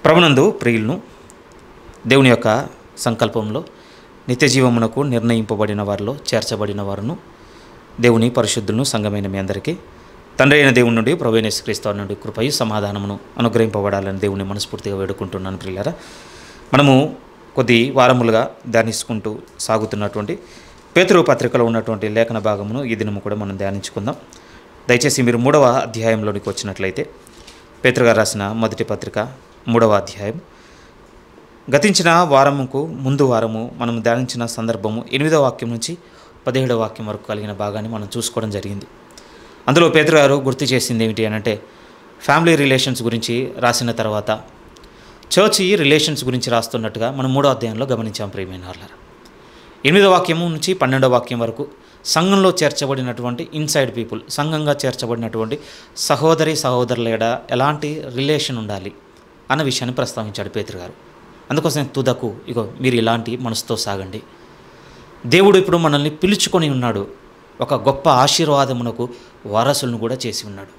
ప్రభునందు ప్రియులను దేవుని యొక్క సంకల్పంలో నిత్యజీవమునకు నిర్ణయింపబడిన వారిలో చేర్చబడిన వారును దేవుని పరిశుద్ధులను సంఘమైన మీ అందరికీ తండ్రి అయిన దేవుని నుండి ప్రభువైన యేసుక్రీస్తు నుండి కృపయు సమాధానమును అనుగ్రహింపబడాలని దేవుని మనస్ఫూర్తిగా వేడుకుంటున్నాను. ప్రియులారా, మనము కొద్ది వారములుగా ధ్యానించుకుంటూ సాగుతున్నటువంటి పేతురు పత్రికలో ఉన్నటువంటి లేఖన భాగమును ఈ దినము కూడా మనం ధ్యానించుకుందాం. దయచేసి మీరు 3వ అధ్యాయంలోనికి వచ్చినట్లయితే పేతురు గారు రాసిన మొదటి పత్రిక 3వ అధ్యాయం గతించిన వారముకు ముందు వారము మనం ధ్యానించిన సందర్భము 8వ వాక్యం నుంచి 17వ వాక్యం వరకు కలిగిన భాగాన్ని మనం చూసుకోవడం జరిగింది. అందులో పేతురు గారు గుర్తు చేసింది ఏమిటి అనంటే ఫ్యామిలీ రిలేషన్స్ గురించి రాసిన తర్వాత చర్చి రిలేషన్స్ గురించి రాస్తున్నట్టుగా మనం 3వ అధ్యాయంలో గమనించాం. ప్రియమైన వారలారా, 8వ వాక్యము నుంచి 12వ వాక్యం వరకు సంఘంలో చేర్చబడినటువంటి ఇన్సైడ్ పీపుల్, సంఘంగా చేర్చబడినటువంటి సహోదరి సహోదరుల ఎలాంటి రిలేషన్ ఉండాలి అన్న విషయాన్ని ప్రస్తావించాడు పేతురు గారు. అందుకోసం తుదకు ఇగో మీరు ఇలాంటి మనసుతో సాగండి. దేవుడు ఇప్పుడు మనల్ని పిలుచుకొని ఉన్నాడు, ఒక గొప్ప ఆశీర్వాదమునకు వారసులను కూడా చేసి ఉన్నాడు.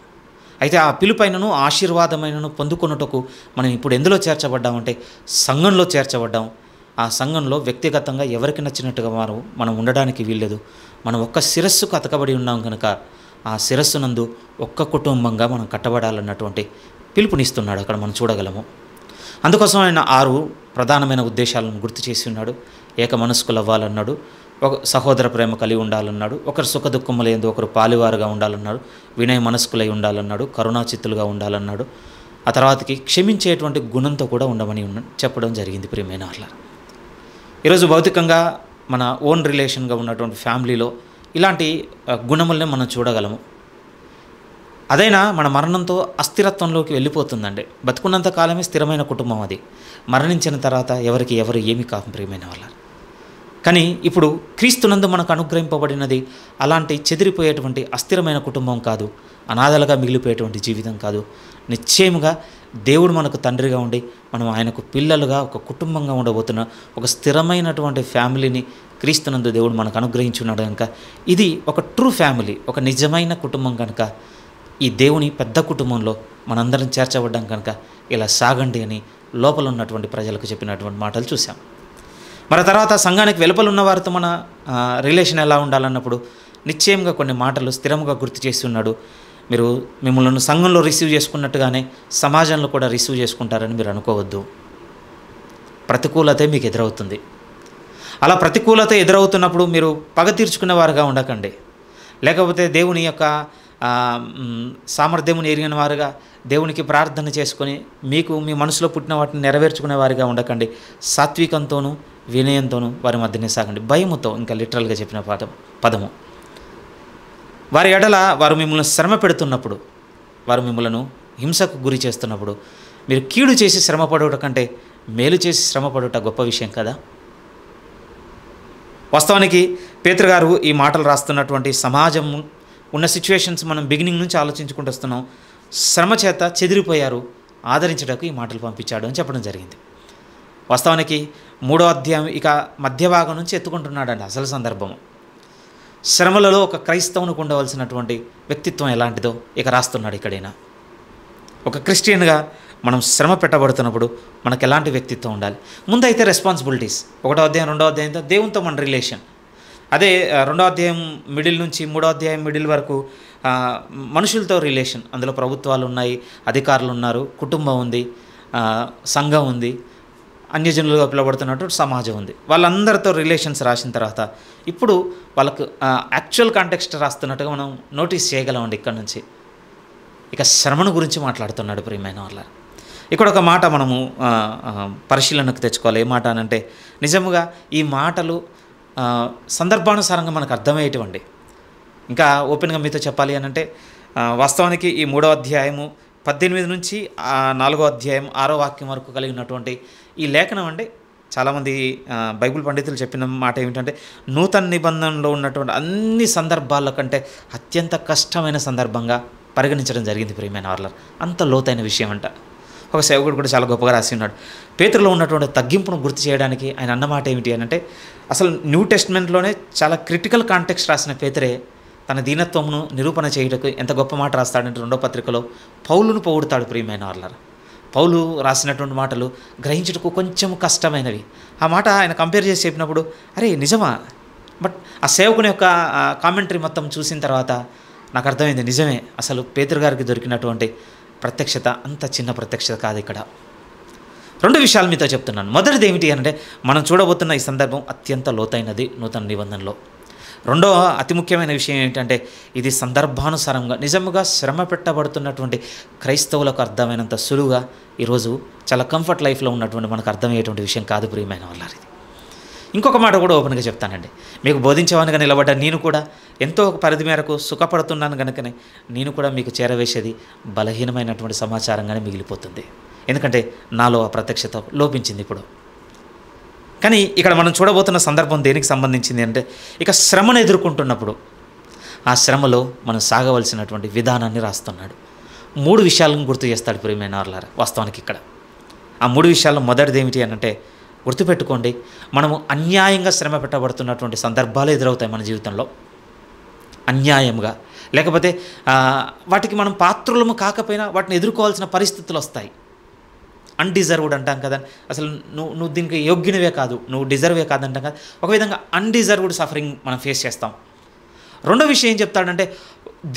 అయితే ఆ పిలుపైనను ఆశీర్వాదమైనను పొందుకొనుటకు మనం ఇప్పుడు ఎందులో చేర్చబడ్డామంటే సంఘంలో చేర్చబడ్డాం. ఆ సంఘంలో వ్యక్తిగతంగా ఎవరికి నచ్చినట్టుగా మనం ఉండడానికి వీల్లేదు. మనం ఒక్క శిరస్సుకు అతకబడి ఉన్నాం కనుక ఆ శిరస్సునందు ఒక్క కుటుంబంగా మనం కట్టబడాలన్నటువంటి పిలుపునిస్తున్నాడు. అక్కడ మనం చూడగలము. అందుకోసం ఆయన 6 ప్రధానమైన ఉద్దేశాలను గుర్తు చేసి ఉన్నాడు. ఏక మనస్కులు అవ్వాలన్నాడు, ఒక సహోదర ప్రేమ కలిగి ఉండాలన్నాడు, ఒకరు సుఖ దుఃఖములందు ఒకరు పాలివారుగా ఉండాలన్నాడు, వినయ మనస్కులై ఉండాలన్నాడు, కరుణాచిత్తులుగా ఉండాలన్నాడు. ఆ తర్వాతకి క్షమించేటువంటి గుణంతో కూడా ఉండమని చెప్పడం జరిగింది. ప్రియమైన వారలారా, ఈరోజు భౌతికంగా మన ఓన్ రిలేషన్గా ఉన్నటువంటి ఫ్యామిలీలో ఇలాంటి గుణములనే మనం చూడగలము. అదైనా మన మరణంతో అస్థిరత్వంలోకి వెళ్ళిపోతుందండి. బతుకున్నంత కాలమే స్థిరమైన కుటుంబం అది. మరణించిన తర్వాత ఎవరికి ఎవరు ఏమీ కాదు ప్రియమైన వాళ్ళ. కానీ ఇప్పుడు క్రీస్తునందు మనకు అనుగ్రహింపబడినది అలాంటి చెదిరిపోయేటువంటి అస్థిరమైన కుటుంబం కాదు, అనాథలుగా మిగిలిపోయేటువంటి జీవితం కాదు. నిశ్చయముగా దేవుడు మనకు తండ్రిగా ఉండి మనం ఆయనకు పిల్లలుగా ఒక కుటుంబంగా ఉండబోతున్న ఒక స్థిరమైనటువంటి ఫ్యామిలీని క్రీస్తునందు దేవుడు మనకు అనుగ్రహించున్నాడు కనుక ఇది ఒక ట్రూ ఫ్యామిలీ, ఒక నిజమైన కుటుంబం కనుక ఈ దేవుని పెద్ద కుటుంబంలో మనందరం చేర్చబడ్డాం కనుక ఇలా సాగండి అని లోపల ఉన్నటువంటి ప్రజలకు చెప్పినటువంటి మాటలు చూసాం. మరి తర్వాత సంఘానికి వెలుపల ఉన్న వారితో మన రిలేషన్ ఎలా ఉండాలన్నప్పుడు నిశ్చయంగా కొన్ని మాటలు స్థిరంగా గుర్తు చేసి ఉన్నాడు. మీరు మిమ్మల్ని సంఘంలో రిసీవ్ చేసుకున్నట్టుగానే సమాజంలో కూడా రిసీవ్ చేసుకుంటారని మీరు అనుకోవద్దు. ప్రతికూలతే మీకు ఎదురవుతుంది. అలా ప్రతికూలత ఎదురవుతున్నప్పుడు మీరు పగ తీర్చుకునే వారుగా ఉండకండి, లేకపోతే దేవుని యొక్క సామర్థ్యమును ఎరిగిన వారుగా దేవునికి ప్రార్థన చేసుకొని మీకు మీ మనసులో పుట్టిన వాటిని నెరవేర్చుకునే వారిగా ఉండకండి. సాత్వికంతోనూ వినయంతోనూ వారి మధ్యనే సాగండి. భయముతో, ఇంకా లిటరల్గా చెప్పిన పదము వారి ఎడల వారు మిమ్మల్ని శ్రమ పెడుతున్నప్పుడు, వారు మిమ్మల్ని హింసకు గురి చేస్తున్నప్పుడు మీరు కీడు చేసి శ్రమపడుట కంటే మేలు చేసి శ్రమపడుట గొప్ప విషయం కదా. వాస్తవానికి పేతురు గారు ఈ మాటలు రాస్తున్నటువంటి సమాజం ఉన్న సిచ్యువేషన్స్ మనం బిగినింగ్ నుంచి ఆలోచించుకుంటూ వస్తున్నాం. శ్రమ చేత చెదిరిపోయారు, ఆదరించడానికి ఈ మాటలు పంపించాడు అని చెప్పడం జరిగింది. వాస్తవానికి 3వ అధ్యాయం ఇక మధ్య భాగం నుంచి ఎత్తుకుంటున్నాడండి అసలు సందర్భము. శ్రమలలో ఒక క్రైస్తవునికి ఉండవలసినటువంటి వ్యక్తిత్వం ఎలాంటిదో ఇక రాస్తున్నాడు ఇక్కడైనా. ఒక క్రిస్టియన్గా మనం శ్రమ పెట్టబడుతున్నప్పుడు మనకు ఎలాంటి వ్యక్తిత్వం ఉండాలి. ముందైతే రెస్పాన్సిబిలిటీస్, 1వ అధ్యాయం 2వ అధ్యాయంతో దేవునితో మన రిలేషన్, అదే 2వ అధ్యాయం మిడిల్ నుంచి 3వ అధ్యాయం మిడిల్ వరకు మనుషులతో రిలేషన్. అందులో ప్రభుత్వాలు ఉన్నాయి, అధికారులు ఉన్నారు, కుటుంబం ఉంది, సంఘం ఉంది, అన్యజనులుగా పిలువబడుతున్నట్టు సమాజం ఉంది. వాళ్ళందరితో రిలేషన్స్ రాసిన తర్వాత ఇప్పుడు వాళ్ళకు యాక్చువల్ కాంటెక్స్ట్ రాస్తున్నట్టుగా మనం నోటీస్ చేయగలమండి. ఇక్కడ నుంచి ఇక శ్రమను గురించి మాట్లాడుతున్నాడు ప్రియమైన వాళ్ళ. ఇక్కడ ఒక మాట మనము పరిశీలనకు తెచ్చుకోవాలి. ఏ మాట అనంటే నిజముగా ఈ మాటలు సందర్భానుసారంగా మనకు అర్థమయ్యేటువంటి, ఇంకా ఓపెన్గా మీతో చెప్పాలి అనంటే వాస్తవానికి ఈ 3వ అధ్యాయము 18 నుంచి 4వ అధ్యాయం 6వ వాక్యం వరకు కలిగినటువంటి ఈ లేఖనం అంటే చాలామంది బైబిల్ పండితులు చెప్పిన మాట ఏమిటంటే నూతన నిబంధనలో ఉన్నటువంటి అన్ని సందర్భాల కంటే అత్యంత కష్టమైన సందర్భంగా పరిగణించడం జరిగింది ప్రియమైన వారలారా. అంత లోతైన విషయం అంట. ఒక సేవకుడు కూడా చాలా గొప్పగా రాసి ఉన్నాడు. పేతురులో ఉన్నటువంటి తగ్గింపును గుర్తు చేయడానికి ఆయన అన్నమాట ఏమిటి అని అంటే అసలు న్యూ టెస్ట్మెంట్లోనే చాలా క్రిటికల్ కాంటెక్స్ట్ రాసిన పేతురే తన దీనత్వమును నిరూపణ చేయుటకు ఎంత గొప్ప మాట రాస్తాడంటే 2వ పత్రికలో పౌలును పొగుడుతాడు ప్రియమైన వారలారా. పౌలు రాసినటువంటి మాటలు గ్రహించుటకు కొంచెం కష్టమైనవి. ఆ మాట ఆయన కంపేర్ చేసి చెప్పినప్పుడు అరే నిజమా, బట్ ఆ సేవకుని యొక్క కామెంటరీ మొత్తం చూసిన తర్వాత నాకు అర్థమైంది, నిజమే, అసలు పేతురు గారికి దొరికినటువంటి ప్రత్యక్షత అంత చిన్న ప్రత్యక్షత కాదు. ఇక్కడ 2 విషయాలు మీతో చెప్తున్నాను. మొదటిది ఏమిటి అంటే, మనం చూడబోతున్న ఈ సందర్భం అత్యంత లోతైనది నూతన నిబంధనలో. రెండవ అతి ముఖ్యమైన విషయం ఏంటంటే, ఇది సందర్భానుసారంగా నిజంగా శ్రమ పెట్టబడుతున్నటువంటి క్రైస్తవులకు అర్థమైనంత సులువుగా ఈరోజు చాలా కంఫర్ట్ లైఫ్లో ఉన్నటువంటి మనకు అర్థమయ్యేటువంటి విషయం కాదు ప్రియమైన వాళ్ళారు. ఇది ఇంకొక మాట కూడా ఓపెన్గా చెప్తానండి. మీకు బోధించేవానిగా నిలబడ్డ నేను కూడా ఎంతో ఒక పరిధి మేరకు సుఖపడుతున్నాను కనుకనే నేను కూడా మీకు చేరవేసేది బలహీనమైనటువంటి సమాచారంగానే మిగిలిపోతుంది. ఎందుకంటే నాలో ఆ ప్రత్యక్షత లోపించింది ఇప్పుడు. కానీ ఇక్కడ మనం చూడబోతున్న సందర్భం దేనికి సంబంధించింది అంటే, ఇక శ్రమను ఎదుర్కొంటున్నప్పుడు ఆ శ్రమలో మనం సాగవలసినటువంటి విధానాన్ని రాస్తున్నాడు. 3 విషయాలను గుర్తు చేస్తాడు ప్రియమైన వారలారా. వాస్తవానికి ఇక్కడ ఆ 3 విషయాల్లో మొదటిది ఏమిటి అంటే, గుర్తుపెట్టుకోండి, మనము అన్యాయంగా శ్రమ పెట్టబడుతున్నటువంటి సందర్భాలు ఎదురవుతాయి మన జీవితంలో. అన్యాయంగా, లేకపోతే వాటికి మనం పాత్రులము కాకపోయినా వాటిని ఎదుర్కోవాల్సిన పరిస్థితులు వస్తాయి. అన్డిజర్వ్డ్ అంటాం కదా, అసలు నువ్వు దీనికి యోగ్యునివే కాదు, నువ్వు డిజర్వే కాదంటాం కదా. ఒక విధంగా అన్డిజర్వ్డ్ సఫరింగ్ మనం ఫేస్ చేస్తాం. రెండో విషయం ఏం చెప్తాడంటే,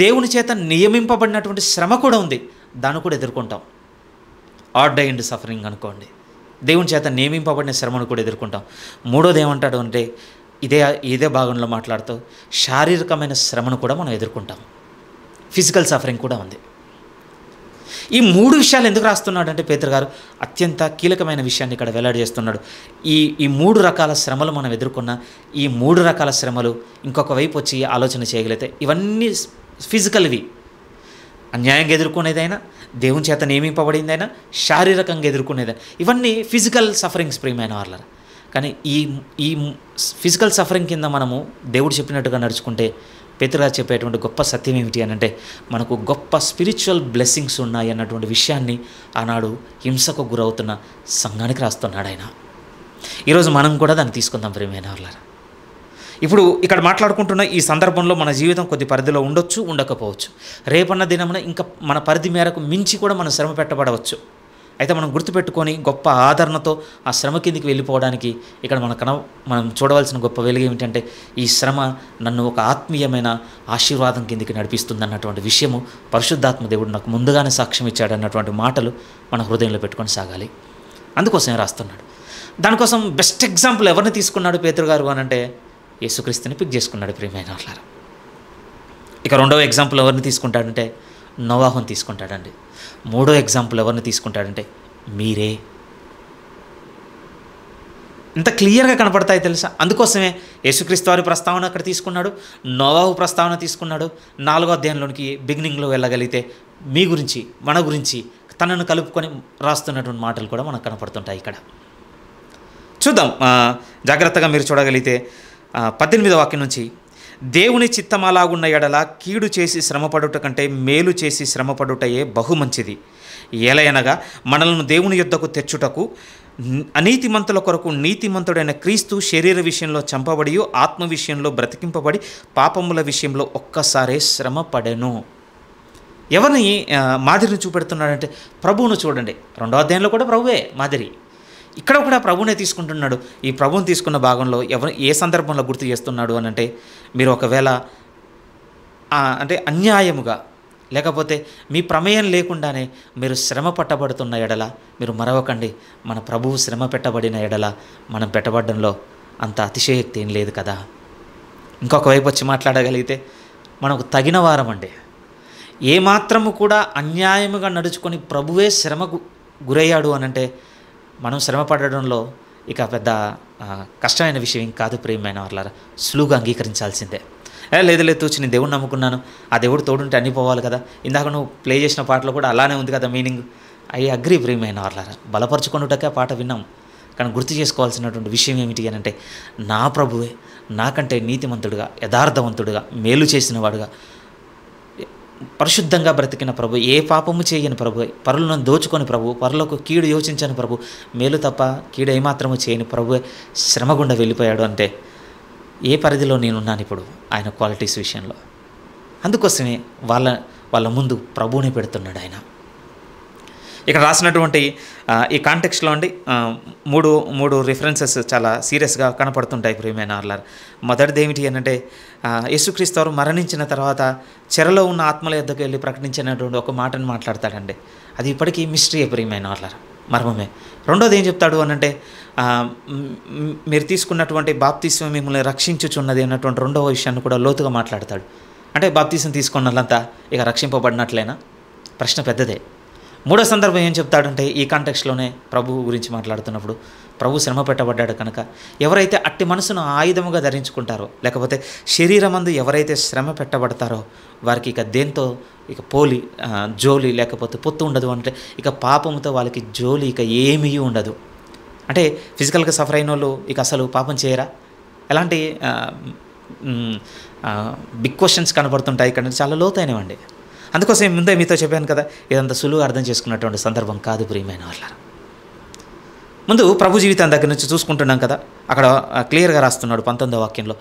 దేవుని చేత నియమింపబడినటువంటి శ్రమ కూడా ఉంది, దాన్ని కూడా ఎదుర్కొంటాం. ఆర్డైన్డ్ సఫరింగ్ అనుకోండి, దేవుని చేత నియమింపబడిన శ్రమను కూడా ఎదుర్కొంటాం. మూడోది ఏమంటాడు అంటే, ఇదే భాగంలో మాట్లాడుతూ శారీరకమైన శ్రమను కూడా మనం ఎదుర్కొంటాం. ఫిజికల్ సఫరింగ్ కూడా ఉంది. ఈ 3 విషయాలు ఎందుకు రాస్తున్నాడు అంటే, పేతురు గారు అత్యంత కీలకమైన విషయాన్ని ఇక్కడ వెల్లడి చేస్తున్నాడు. ఈ 3 రకాల శ్రమలు మనం ఎదుర్కొన్న ఈ 3 రకాల శ్రమలు ఇంకొక వైపు వచ్చి ఆలోచన చేయగలిగితే, ఇవన్నీ ఫిజికల్వి, అన్యాయంగా ఎదుర్కొనేదైనా, దేవుని చేత నియమింపబడిందైనా, శారీరకంగా ఎదుర్కొనేదైనా, ఇవన్నీ ఫిజికల్ సఫరింగ్స్ ప్రియమైన వాళ్ళ. కానీ ఈ ఫిజికల్ సఫరింగ్ కింద మనము దేవుడు చెప్పినట్టుగా నడుచుకుంటే, పేతురు గారు చెప్పేటువంటి గొప్ప సత్యం ఏమిటి అని అంటే, మనకు గొప్ప స్పిరిచువల్ బ్లెస్సింగ్స్ ఉన్నాయి అన్నటువంటి విషయాన్ని ఆనాడు హింసకు గురవుతున్న సంఘానికి రాస్తున్నాడు ఆయన. ఈరోజు మనం కూడా దాన్ని తీసుకుందాం ప్రియమైన వాళ్ళారా. ఇప్పుడు ఇక్కడ మాట్లాడుకుంటున్న ఈ సందర్భంలో మన జీవితం కొద్ది పరిధిలో ఉండొచ్చు, ఉండకపోవచ్చు. రేపన్న దినమున ఇంకా మన పరిధి మేరకు మించి కూడా మనం శ్రమ పెట్టబడవచ్చు. అయితే మనం గుర్తుపెట్టుకొని గొప్ప ఆదరణతో ఆ శ్రమ కిందికి వెళ్ళిపోవడానికి ఇక్కడ మనం చూడవలసిన గొప్ప వెలుగు ఏమిటంటే, ఈ శ్రమ నన్ను ఒక ఆత్మీయమైన ఆశీర్వాదం కిందికి నడిపిస్తుంది అన్నటువంటి విషయము పరిశుద్ధాత్మ దేవుడు నాకు ముందుగానే సాక్ష్యం ఇచ్చాడు అన్నటువంటి మాటలు మన హృదయంలో పెట్టుకొని సాగాలి. అందుకోసమే రాస్తున్నాడు. దానికోసం బెస్ట్ ఎగ్జాంపుల్ ఎవరిని తీసుకున్నాడు పేతురు గారు అని అంటే, యేసుక్రీస్తుని పిక్ చేసుకున్నాడు ప్రియమైన వాళ్ళారా. ఇక రెండవ ఎగ్జాంపుల్ ఎవరిని తీసుకుంటాడంటే, నోవాహుని తీసుకుంటాడండి. మూడో ఎగ్జాంపుల్ ఎవరిని తీసుకుంటాడంటే, మీరే. ఇంత క్లియర్గా కనపడతాయి తెలుసా. అందుకోసమే యేసుక్రీస్తు వారి ప్రస్తావన అక్కడ తీసుకున్నాడు, నోవాహు ప్రస్తావన తీసుకున్నాడు. 4వ అధ్యాయంలోనికి బిగినింగ్లో వెళ్ళగలిగితే మీ గురించి, మన గురించి తనను కలుపుకొని రాస్తున్నటువంటి మాటలు కూడా మనకు కనపడుతుంటాయి. ఇక్కడ చూద్దాం జాగ్రత్తగా మీరు చూడగలిగితే 18వ వాక్యం నుంచి, దేవుని చిత్తమలాగున్న ఎడల కీడు చేసి శ్రమపడుట కంటే మేలు చేసి శ్రమపడుటయే బహుమంచిది. ఏలయనగా మనలను దేవుని యొద్దకు తెచ్చుటకు అనీతిమంతుల కొరకు నీతిమంతుడైన క్రీస్తు శరీర విషయంలో చంపబడి ఆత్మ విషయంలో బ్రతికింపబడి పాపముల విషయంలో ఒక్కసారే శ్రమ పడెను. ఎవరిని మాదిరిని చూపెడుతున్నాడంటే, ప్రభువును చూడండి. 2వ అధ్యాయంలో కూడా ప్రభువే మాదిరి, ఇక్కడ కూడా ప్రభువునే తీసుకుంటున్నాడు. ఈ ప్రభువుని తీసుకున్న భాగంలో ఏ సందర్భంలో గుర్తు చేస్తున్నాడు అని అంటే, మీరు ఒకవేళ అంటే అన్యాయముగా లేకపోతే మీ ప్రమేయం లేకుండానే మీరు శ్రమ పట్టబడుతున్న ఎడల మీరు మరవకండి, మన ప్రభువు శ్రమ పెట్టబడిన ఎడల మనం పెట్టబడ్డంలో అంత అతిశయోక్తి ఏం లేదు కదా. ఇంకొక వైపు వచ్చి మాట్లాడగలిగితే, మనకు తగిన వారం అండి. ఏమాత్రము కూడా అన్యాయముగా నడుచుకొని ప్రభువే శ్రమకు గురయ్యాడు అనంటే, మనం శ్రమ పడడంలో ఇక పెద్ద కష్టమైన విషయం కాదు ప్రియమైన వాళ్ళారా. సులువుగా అంగీకరించాల్సిందే. లేదు తూచి నేను దేవుడిని నమ్ముకున్నాను, ఆ దేవుడు తోడుంటే అన్నీ పోవాలి కదా. ఇందాక నువ్వు ప్లే చేసిన పాటలో కూడా అలానే ఉంది కదా మీనింగ్. ఐ అగ్రీ ప్రియమైన వాళ్ళారా. బలపరుచుకున్నటకే ఆ పాట విన్నాం. కానీ గుర్తు చేసుకోవాల్సినటువంటి విషయం ఏమిటి అని అంటే, నా ప్రభువే నాకంటే నీతిమంతుడుగా, యథార్థవంతుడుగా, మేలు చేసిన వాడుగా, పరిశుద్ధంగా బ్రతికిన ప్రభు, ఏ పాపము చేయని ప్రభు, పరులను దోచుకొని ప్రభు, పరులకు కీడు యోచించని ప్రభు, మేలు తప్ప కీడు ఏమాత్రము చేయని ప్రభు శ్రమ గుండా వెళ్ళిపోయాడు అంటే, ఏ పరిధిలో నేనున్నాను ఇప్పుడు ఆయన క్వాలిటీస్ విషయంలో. అందుకోసమే వాళ్ళ ముందు ప్రభువుని పెడుతున్నాడు ఆయన. ఇక్కడ రాసినటువంటి ఈ కాంటెక్స్ట్లో అండి మూడు మూడు రిఫరెన్సెస్ చాలా సీరియస్గా కనపడుతుంటాయి ప్రియమైన వాళ్ళారు. మొదటిది ఏమిటి అంటే యేసుక్రీస్తు వారు మరణించిన తర్వాత చెరలో ఉన్న ఆత్మల యొద్దకు వెళ్ళి ప్రకటించినటువంటి ఒక మాటను మాట్లాడతాడండి. అది ఇప్పటికీ మిస్టరీ ప్రియమైన వాళ్ళారు, మర్మమే. రెండోది ఏం చెప్తాడు అనంటే మీరు తీసుకున్నటువంటి బాప్తిస్మం మిమ్మల్ని రక్షించుచున్నది అన్నటువంటి రెండవ విషయాన్ని కూడా లోతుగా మాట్లాడతాడు. అంటే బాప్తిస్మం తీసుకున్న వాళ్ళంతా ఇక రక్షింపబడినట్లేనా? ప్రశ్న పెద్దదే. మూడో సందర్భం ఏం చెప్తాడంటే ఈ కాంటెక్స్ట్లోనే ప్రభువు గురించి మాట్లాడుతున్నప్పుడు ప్రభు శ్రమ పెట్టబడ్డాడు కనుక ఎవరైతే అట్టి మనసును ఆయుధముగా ధరించుకుంటారో, లేకపోతే శరీరమందు ఎవరైతే శ్రమ పెట్టబడతారో వారికి ఇక దేంతో ఇక పోలి జోలి లేకపోతే పొత్తు ఉండదు. అంటే ఇక పాపముతో వాళ్ళకి జోలి ఇక ఏమీ ఉండదు. అంటే ఫిజికల్గా సఫర్ అయిన వాళ్ళు ఇక అసలు పాపం చేయరా? ఎలాంటి బిగ్ క్వశ్చన్స్ కనబడుతుంటాయి ఇక్కడ, చాలా లోతైనవండి. అందుకోసం ముందే మీతో చెప్పాను కదా, ఇదంతా సులువుగా అర్థం చేసుకున్నటువంటి సందర్భం కాదు ప్రియమైన వాళ్ళ. ముందు ప్రభు జీవితం దగ్గర నుంచి చూసుకుంటున్నాం కదా, అక్కడ క్లియర్గా రాస్తున్నాడు 19వ వాక్యంలో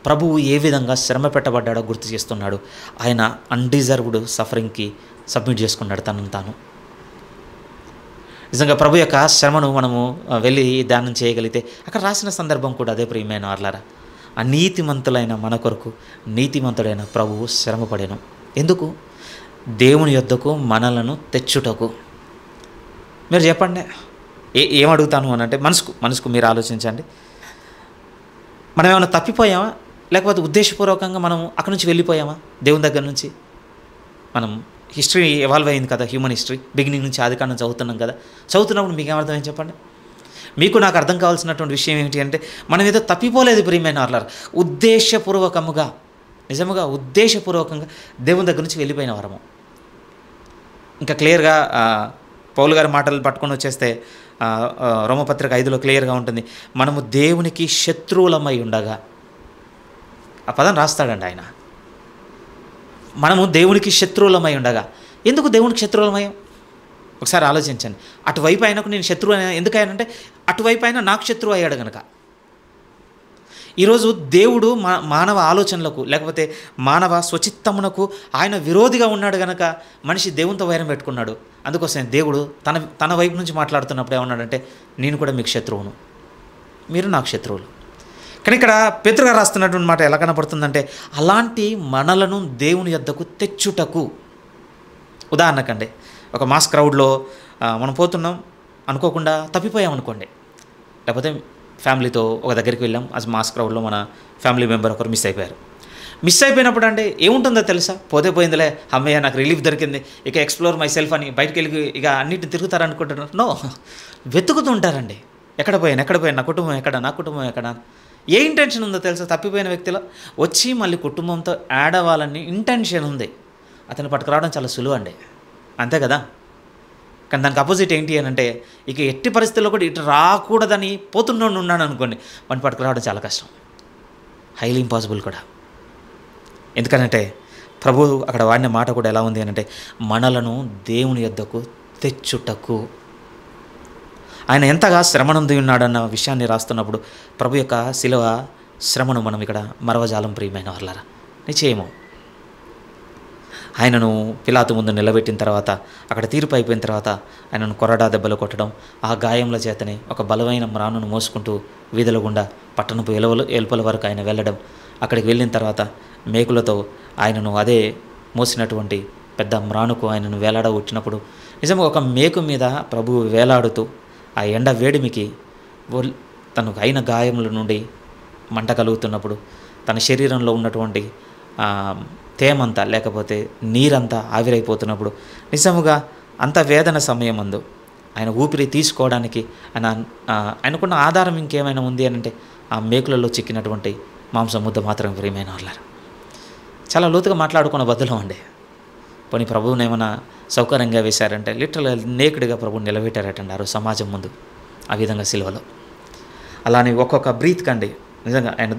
ప్రభువు ఏ విధంగా శ్రమ పెట్టబడ్డాడో గుర్తు చేస్తున్నాడు. ఆయన అన్డిజర్వ్డ్ సఫరింగ్కి సబ్మిట్ చేసుకున్నాడు తనను తాను. నిజంగా ప్రభు యొక్క శ్రమను మనము వెళ్ళి ధ్యానం చేయగలిగితే అక్కడ రాసిన సందర్భం కూడా అదే ప్రియమైన వాళ్ళారా. అనీతిమంతులైన మన కొరకు నీతిమంతుడైన ప్రభువు శ్రమపడెను. ఎందుకు? దేవుని యొద్దకు మనలను తెచ్చుటకు. మీరు చెప్పండి, ఏమడుగుతాను అని అంటే మనసుకు మీరు ఆలోచించండి. మనం ఏమైనా తప్పిపోయామా, లేకపోతే ఉద్దేశపూర్వకంగా మనం అక్కడి నుంచి వెళ్ళిపోయామా? దేవుని దగ్గర నుంచి మనం హిస్టరీ ఎవాల్వ్ అయింది కదా, హ్యూమన్ హిస్టరీ బిగినింగ్ నుంచి ఆదికాండం చదువుతున్నాం కదా. చదువుతున్నప్పుడు మీకు ఏమర్థమైంది చెప్పండి? మీకు నాకు అర్థం కావాల్సినటువంటి విషయం ఏమిటి అంటే మనం ఏదో తప్పిపోలేదు ప్రియమైన వాళ్ళారు. ఉద్దేశపూర్వకముగా, నిజముగా ఉద్దేశపూర్వకంగా దేవుని దగ్గర నుంచి వెళ్ళిపోయిన వారము. ఇంకా క్లియర్గా పౌలు గారి మాటలు పట్టుకొని వచ్చేస్తే రోమపత్రిక 5లో క్లియర్గా ఉంటుంది. మనము దేవునికి శత్రువులమై ఉండగా, ఆ పదం రాస్తాడండి ఆయన. మనము దేవునికి శత్రువులమై ఉండగా. ఎందుకు దేవునికి శత్రువులమయ్యాం? ఒకసారి ఆలోచించండి. అటువైపు ఆయనకు నేను శత్రువు ఎందుకయ్యానంటే అటువైపు ఆయన నాకు శత్రువు అయ్యాడు కనుక. ఈరోజు దేవుడు మానవ ఆలోచనలకు లేకపోతే మానవ స్వచిత్తమునకు ఆయన విరోధిగా ఉన్నాడు కనుక మనిషి దేవునితో వైరం పెట్టుకున్నాడు. అందుకోసం దేవుడు తన వైపు నుంచి మాట్లాడుతున్నప్పుడు ఏమన్నాడంటే నేను కూడా మీకు శత్రువును, మీరు నాకు శత్రువులు. కానీ ఇక్కడ పేతురుగా రాస్తున్నటువంటి మాట ఎలా కనపడుతుందంటే అలాంటి మనలను దేవుని యొద్దకు తెచ్చుటకు. ఉదాహరణకండి, ఒక మాస్ క్రౌడ్లో మనం పోతున్నాం, అనుకోకుండా తప్పిపోయామనుకోండి, లేకపోతే ఫ్యామిలీతో ఒక దగ్గరికి వెళ్ళాం, అది మాస్ క్రౌడ్లో మన ఫ్యామిలీ మెంబర్ ఒకరు మిస్ అయిపోయారు. మిస్ అయిపోయినప్పుడు అంటే ఏముంటుందో తెలుసా? పోతే పోయిందిలే, అమ్మయ్య నాకు రిలీఫ్ దొరికింది, ఇక ఎక్స్ప్లోర్ మై సెల్ఫ్ అని బయటికి వెళ్ళి ఇక అన్నిటిని తిరుగుతారనుకుంటున్నారు. నో, వెతుకుతూ ఉంటారండి. ఎక్కడ పోయాను, నా కుటుంబం ఎక్కడ. ఏ ఇంటెన్షన్ ఉందో తెలుసా? తప్పిపోయిన వ్యక్తిలో వచ్చి మళ్ళీ కుటుంబంతో యాడ్ అవ్వాలని ఇంటెన్షన్ ఉంది. అతను పట్టుకురావడం చాలా సులువు అండి, అంతే కదా. కానీ దానికి అపోజిట్ ఏంటి అని అంటే ఇక ఎట్టి పరిస్థితుల్లో కూడా ఇటు రాకూడదని పోతున్నాడు ఉన్నాడు అనుకోండి, వాడిని పట్టుకురావడం చాలా కష్టం, హైలీ ఇంపాసిబుల్ కూడా. ఎందుకనంటే ప్రభు అక్కడ వాడిన మాట కూడా ఎలా ఉంది అని అంటే మనలను దేవుని యొద్దకు తెచ్చుటకు. ఆయన ఎంతగా శ్రమనంది ఉన్నాడన్న విషయాన్ని రాస్తున్నప్పుడు ప్రభు యొక్క శిలువ శ్రమను మనం ఇక్కడ మరవజాలం ప్రియమైన వాళ్ళారా. నిశ్చయము ఆయనను పిలాతు ముందు నిలబెట్టిన తర్వాత అక్కడ తీర్పు అయిపోయిన తర్వాత ఆయనను కొరడా దెబ్బలు కొట్టడం, ఆ గాయముల చేతనే ఒక బలమైన మ్రానును మోసుకుంటూ వీధుల గుండా పట్టణపు ఎలుపల వరకు ఆయన వెళ్ళడం, అక్కడికి వెళ్ళిన తర్వాత మేకులతో ఆయనను అదే మోసినటువంటి పెద్ద మ్రానుకు ఆయనను వేలాడగొట్టినప్పుడు నిజంగా ఒక మేకు మీద ప్రభువు వేలాడుతూ ఆ ఎండ వేడిమికి తనకు అయిన గాయముల నుండి మంట కలుగుతున్నప్పుడు తన శరీరంలో ఉన్నటువంటి తేమంతా లేకపోతే నీరంతా ఆవిరైపోతున్నప్పుడు నిజముగా అంత వేదన సమయమందు ఆయన ఊపిరి తీసుకోవడానికి ఆయనకున్న ఆధారం ఇంకేమైనా ఉంది అని అంటే ఆ మేకులలో చిక్కినటువంటి మాంసం ముద్ద మాత్రం ప్రియమైన వాళ్ళారు. చాలా లోతుగా మాట్లాడుకున్న బదులు అండి. పోనీ ప్రభువుని ఏమైనా సౌకర్యంగా వేశారంటే లిటరల్గా నేకుడిగా ప్రభువుని నిలబెట్టారటండి ఆ రోజు సమాజం ముందు ఆ విధంగా సిలువలో. అలానే ఒక్కొక్క బ్రీత్ కండి నిజంగా ఆయన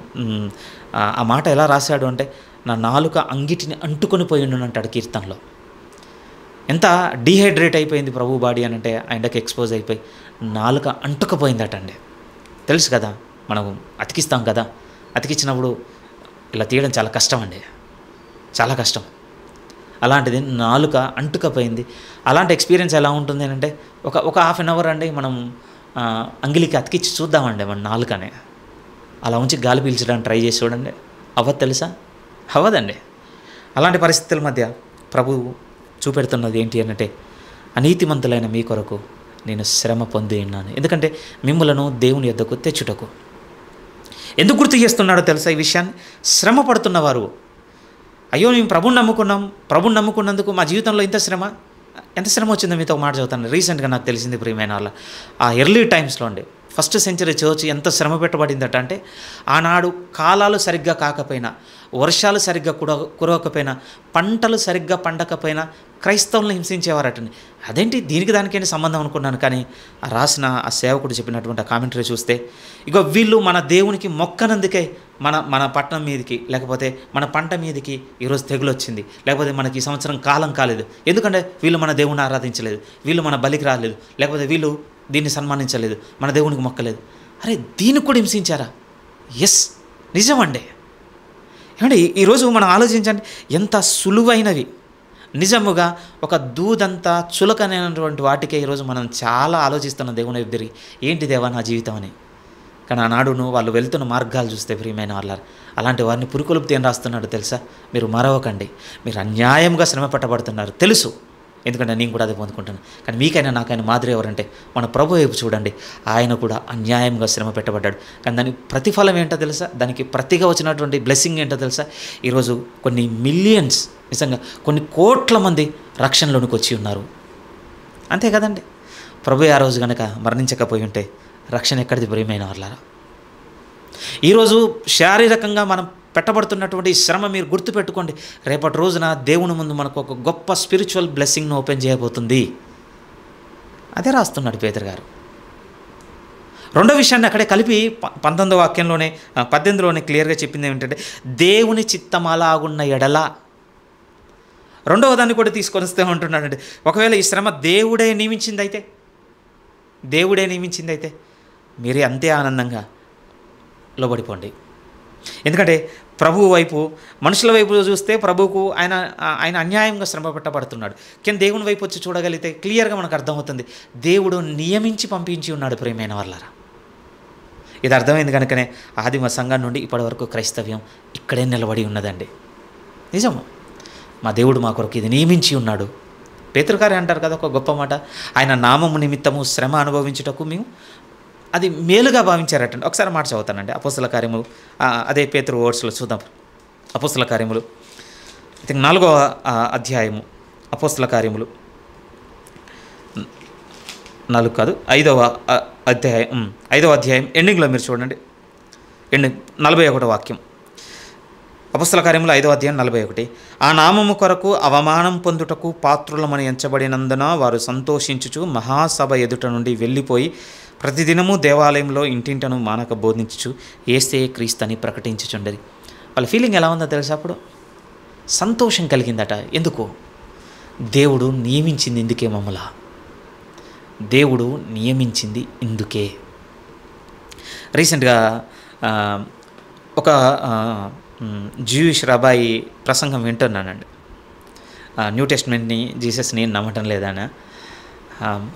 ఆ మాట ఎలా రాశాడు అంటే నా నాలుక అంగిటిని అంటుకొని పోయిండు అంటాడు కీర్తనలో. ఎంత డీహైడ్రేట్ అయిపోయింది ప్రభు బాడీ అని అంటే ఆ ఎండకి ఎక్స్పోజ్ అయిపోయి నాలుక అంటుకుపోయిందటండి. తెలుసు కదా, మనం అతికిస్తాం కదా, అతికించినప్పుడు ఇలా తీయడం చాలా కష్టం అండి, చాలా కష్టం. అలాంటిది నాలుక అంటుకపోయింది. అలాంటి ఎక్స్పీరియన్స్ ఎలా ఉంటుంది అంటే ఒక హాఫ్ అన్ అవర్ అండి మనం అంగిలికి అతికిచ్చి చూద్దామండి మన నాలుకనే. అలా ఉంచి గాలి పీల్చడానికి ట్రై చేసి చూడండి, అవ్వదు తెలుసా? అవ్వదండి. అలాంటి పరిస్థితుల మధ్య ప్రభు చూపెడుతున్నది ఏంటి అంటే, అనీతిమంతులైన మీ కొరకు నేను శ్రమ పొంది ఉన్నాను, ఎందుకంటే మిమ్ములను దేవుని యొద్దకు తెచ్చుటకు. ఎందుకు గుర్తు చేస్తున్నాడో తెలుసా ఈ విషయాన్ని? శ్రమ పడుతున్నవారు, అయ్యో మేము ప్రభుని నమ్ముకున్నందుకు మా జీవితంలో ఎంత శ్రమ వచ్చిందో మీతో మాట చదువుతాను. రీసెంట్గా నాకు తెలిసింది ప్రియమైన వాళ్ళ, ఆ ఎర్లీ టైమ్స్లో అండి, ఫస్ట్ సెంచరీ చర్చ్ ఎంత శ్రమ పెట్టబడిందట అంటే, ఆనాడు కాలాలు సరిగ్గా కాకపోయినా, వర్షాలు సరిగ్గా కురవకపోయినా, పంటలు సరిగ్గా పండకపోయినా క్రైస్తవులను హింసించేవారటండి. అదేంటి దీనికి దానికేంటి సంబంధం అనుకున్నాను, కానీ రాసిన ఆ సేవకుడు చెప్పినటువంటి ఆ కామెంటరీ చూస్తే, ఇగో వీళ్ళు మన దేవునికి మొక్కనందుకే మన పట్టణం మీదకి, లేకపోతే మన పంట మీదకి ఈరోజు తెగులు వచ్చింది, లేకపోతే మనకి ఈ సంవత్సరం కాలం కాలేదు, ఎందుకంటే వీళ్ళు మన దేవుని ఆరాధించలేదు, వీళ్ళు మన బలికి రాలేదు, లేకపోతే వీళ్ళు దీన్ని సన్మానించలేదు, మన దేవునికి మొక్కలేదు. అరే దీనికి కూడా హింసించారా? ఎస్, నిజమండి. ఏమంటే ఈరోజు మనం ఆలోచించండి, ఎంత సులువైనవి నిజముగా ఒక దూదంతా చులకనైనటువంటి వాటికే ఈరోజు మనం చాలా ఆలోచిస్తున్నాం దేవుని వైపు తిరిగి, ఏంటి దేవా నా జీవితం అని. కానీ ఆనాడును వాళ్ళు వెళ్తున్న మార్గాలు చూస్తే ప్రియమైన వాళ్ళ, అలాంటి వారిని పురుకొలుపుతే ఏం రాస్తున్నాడు తెలుసా? మీరు మరవకండి, మీరు అన్యాయంగా శ్రమ పెట్టబడుతున్నారు తెలుసు, ఎందుకంటే నేను కూడా అది పొందుకుంటాను. కానీ మీకైనా నాకైనా మాదిరి ఎవరంటే మన ప్రభు వైపు చూడండి, ఆయన కూడా అన్యాయంగా శ్రమ పెట్టబడ్డాడు. కానీ దానికి ప్రతిఫలం ఏంటో తెలుసా? దానికి ప్రతిగా వచ్చినటువంటి బ్లెస్సింగ్ ఏంటో తెలుసా? ఈరోజు కొన్ని మిలియన్స్, నిజంగా కొన్ని కోట్ల మంది రక్షణలోనికి వచ్చి ఉన్నారు. అంతే కదండి. ప్రభు ఆ రోజు కనుక మరణించకపోయి ఉంటే రక్షణ ఎక్కడిది ప్రియమైన వాళ్ళారా? ఈరోజు శారీరకంగా మనం పెట్టబడుతున్నటువంటి శ్రమ మీరు గుర్తుపెట్టుకోండి, రేపటి రోజున దేవుని ముందు మనకు ఒక గొప్ప స్పిరిచువల్ బ్లెస్సింగ్ను ఓపెన్ చేయబోతుంది. అదే రాస్తున్నాడు పేతురు గారు. రెండో విషయాన్ని అక్కడే కలిపి 19వ వాక్యంలోనే 18లోనే క్లియర్గా చెప్పింది ఏమిటంటే, దేవుని చిత్తం అలాగున్న ఎడల. రెండవ దాన్ని కూడా తీసుకొని వస్తే ఉంటున్నాడంటే, ఒకవేళ ఈ శ్రమ దేవుడే నియమించిందైతే మీరే అంతే ఆనందంగా లోబడిపోండి. ఎందుకంటే ప్రభువు వైపు, మనుషుల వైపు చూస్తే ప్రభువుకు ఆయన అన్యాయంగా శ్రమ పెట్టబడుతున్నాడు. కానీ దేవుని వైపు వచ్చి చూడగలిగితే క్లియర్గా మనకు అర్థమవుతుంది, దేవుడు నియమించి పంపించి ఉన్నాడు ప్రియమైన వాళ్ళారా. ఇది అర్థమైంది కనుకనే ఆదిమ సంఘం నుండి ఇప్పటి వరకు క్రైస్తవ్యం ఇక్కడే నిలబడి ఉన్నదండి. నిజము, మా దేవుడు మా కొరకు ఇది నియమించి ఉన్నాడు. పేతురు గారే అంటారు కదా ఒక గొప్ప మాట, ఆయన నామము నిమిత్తము శ్రమ అనుభవించుటకు మేము అది మేలుగా భావించారటండి. ఒకసారి మాట చదువుతానండి, అపోస్తల కార్యములు, అదే పేతురు వర్డ్స్లో చూద్దాం. అపోస్తల కార్యములు ఐ థింక్ 4వ అధ్యాయము, అపోస్తల కార్యములు 4 కాదు 5వ అధ్యాయం ఎండింగ్లో మీరు చూడండి, 41వ వాక్యం. అపోస్తల కార్యములు 5వ అధ్యాయం 41. ఆ నామము కొరకు అవమానం పొందుటకు పాత్రులమని ఎంచబడినందున వారు సంతోషించుచు మహాసభ ఎదుట నుండి వెళ్ళిపోయి ప్రతిదినము దేవాలయంలో ఇంటింటను మానక బోధించుచు యేసే క్రీస్తుని ప్రకటించుచుండేది. వాళ్ళ ఫీలింగ్ ఎలా ఉందో తెలుసా? అప్పుడు సంతోషం కలిగిందట. ఎందుకు? దేవుడు నియమించింది ఇందుకే, దేవుడు నియమించింది ఇందుకే. రీసెంట్గా ఒక జూయిష్ రబాయి ప్రసంగం వింటున్నానండి. న్యూ టెస్ట్మెంట్ని జీసస్ని నమ్మటం లేదని.